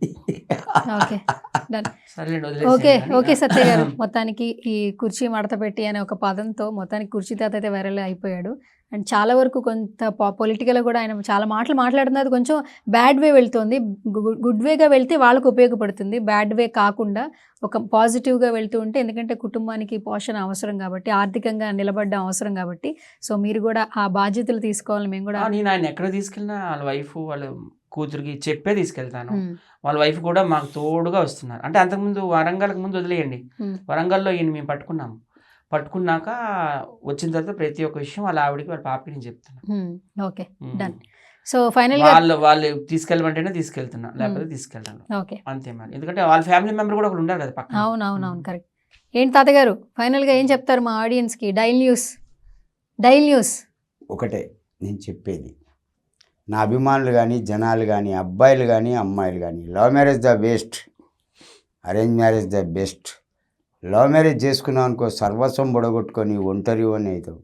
ఓకే సత్య గారు, మొత్తానికి ఈ కుర్చీ మడత పెట్టి అనే ఒక పదంతో మొత్తానికి కుర్చీ తాత అయితే వైరల్ అయిపోయాడు. అండ్ చాలా వరకు కొంత పొలిటికల్గా కూడా ఆయన చాలా మాటలు మాట్లాడుతున్నారు. అది కొంచెం బ్యాడ్ వే వెళ్తుంది. గుడ్ వేగా వెళ్తే వాళ్ళకు ఉపయోగపడుతుంది, బ్యాడ్ వే కాకుండా ఒక పాజిటివ్గా వెళ్తూ ఉంటే, ఎందుకంటే కుటుంబానికి పోషణ అవసరం కాబట్టి, ఆర్థికంగా నిలబడ్డం అవసరం కాబట్టి, సో మీరు కూడా ఆ బాధ్యతలు తీసుకోవాలని మేము కూడా. నేను ఆయన ఎక్కడ తీసుకెళ్ళినా వాళ్ళ వైఫ్ వాళ్ళ కూతురికి చెప్పే తీసుకెళ్తాను. వాళ్ళ వైఫ్ కూడా మాకు తోడుగా వస్తున్నారు. అంటే అంతకుముందు వరంగల్కి ముందు వదిలేయండి, వరంగల్లో ఈయన మేము పట్టుకున్నాక వచ్చిన తర్వాత ప్రతి ఒక్క విషయం వాళ్ళ ఆవిడకి వాళ్ళ పాపకి నేను చెప్తున్నాను. Okay, done. సో ఫైనల్ వాళ్ళు తీసుకెళ్ళమంటేనే తీసుకెళ్తున్నా, లేకపోతే తీసుకెళ్తాను. ఓకే, అంతే మరి. ఎందుకంటే వాళ్ళ ఫ్యామిలీ మెంబర్ కూడా ఒకరు ఉంటారు కదా పక్కన. అవునవునవును, కరెక్ట్. ఏంటి తాతగారు ఫైనల్గా ఏం చెప్తారు మా ఆడియన్స్కి? డైల్ న్యూస్ ఒకటే నేను చెప్పేది, నా అభిమానులు కానీ జనాలు కానీ అబ్బాయిలు కానీ అమ్మాయిలు కానీ, love marriage the best, arrange marriage the best. Love marriage చేసుకున్నావు అనుకో, సర్వస్వం బొడగొట్టుకొని ఒంటరి అని అవుతావు.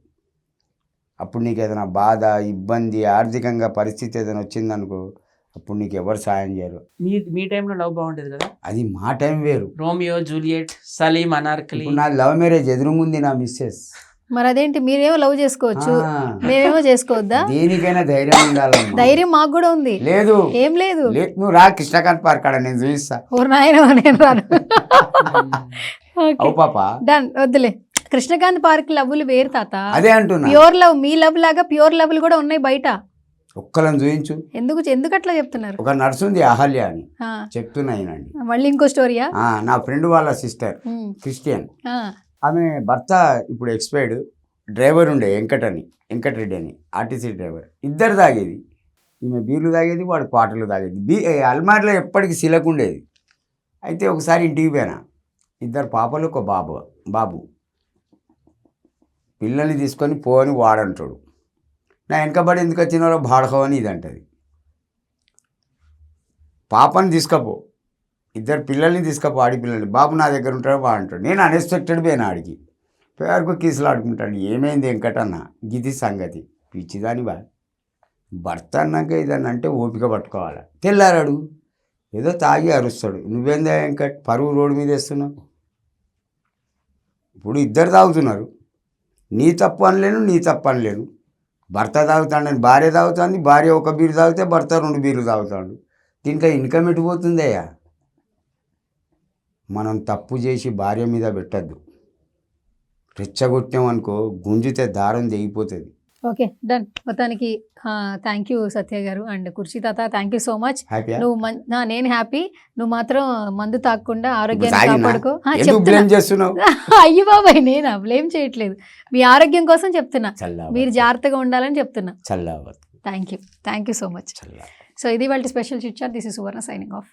అప్పుడు నీకు ఏదైనా బాధ, ఇబ్బంది, ఆర్థికంగా పరిస్థితి ఏదైనా వచ్చిందనుకో, అప్పుడు నీకు ఎవరు సాయం చేయరు. మీ టైంలో లవ్ బాగుండేది కదా, అది మా టైం వేరు. Romeo Juliet, Salim, Anarkali. నా లవ్ మ్యారేజ్ ఎదురుగుంది నా మిస్సెస్. మరి అదేంటి, మీరేమో లవ్ చేసుకోవచ్చు, మేమేమో చేసుకోవద్దా? దేనికైనా ధైర్యం ఉండాలి. ధైర్యం మాకు కూడా ఉంది. లేదు, ఏం లేదు. నువ్వు రా కృష్ణకాంత్ పార్క్ కాడ, నేను చూపిస్తా. ఓ నాయన, నేను రాను. అవు పాప, డన్, వద్దులే. కృష్ణకాంత్ పార్క్ లవ్లు వేరు తాత. అదే అంటున్నా, ప్యూర్ లవ్, మీ లవ్ లాగా ప్యూర్ లవ్లు కూడా ఉన్నాయి బయట. ఒక్కలను చూపించు. ఎందుకు అట్లా చెప్తున్నారు? ఒక నర్సు ఉంది అహల్య అని, చెప్తున్నాయినండి. మళ్ళీ ఇంకో స్టోరీయా? నా ఫ్రెండ్ వాళ్ళ సిస్టర్ క్రిస్టియన్, ఆమె భర్త ఇప్పుడు ఎక్స్పైర్డ్. డ్రైవర్ ఉండే వెంకటరెడ్డి అని, ఆర్టీసీ డ్రైవర్. ఇద్దరు తాగేది, ఈమె బీర్లు తాగేది, వాడు పాటలు తాగేది. అల్మార్లో ఎప్పటికీ సిలకుండేది. అయితే ఒకసారి ఇంటికి పోయినా, ఇద్దరు పాపలు, ఒక బాబు. పిల్లల్ని తీసుకొని పోని వాడంటాడు. నా వెనకబడి ఎందుకు వచ్చినారో బాడకో అని ఇది అంటది. పాపని తీసుకపో, ఇద్దరు పిల్లల్ని తీసుకపో, ఆడిపిల్లల్ని. బాబు నా దగ్గర ఉంటాడు, వాడంటాడు. నేను అన్ఎక్స్పెక్టెడ్ పోయినా ఆడికి. పేరుకు కీసులు ఆడుకుంటాడు. ఏమైంది వెంకటన్న, గిది సంగతి. పిచ్చిదాని భర్త అన్నాక ఏదన్నా అంటే ఓపిక పట్టుకోవాలి. తెల్లారాడు ఏదో తాగి అరుస్తాడు. నువ్వేందా వెంకట్ పరువు రోడ్డు మీద వేస్తున్నావు? ఇప్పుడు ఇద్దరు తాగుతున్నారు, నీ తప్పు అనలేను. భర్త తాగుతాడని భార్య తాగుతుంది, భార్య ఒక బీరు తాగితే భర్త 2 బీర్లు తాగుతాడు. దీంట్లో ఇన్కమ్ ఎటుపోతుందయ్యా? మనం తప్పు చేసి భార్య మీద పెట్టద్దు. రెచ్చగొట్టాం అనుకో, గుంజితే దారం తెగిపోతుంది. Okay, done. మొత్తానికి థ్యాంక్ యూ సత్య గారు అండ్ కుర్చీ తాత, థ్యాంక్ యూ సో మచ్. నువ్వు నేను హ్యాపీ. నువ్వు మాత్రం మందు తాగకుండా ఆరోగ్యాన్ని కాపాడుకో. అయ్యో బాబాయ్, నేను బ్లేమ్ చేయట్లేదు, మీ ఆరోగ్యం కోసం చెప్తున్నా, మీరు జాగ్రత్తగా ఉండాలని చెప్తున్నా. Thank you so much. So ఇది వాళ్ళ special chit chat. This is Suvarna signing of.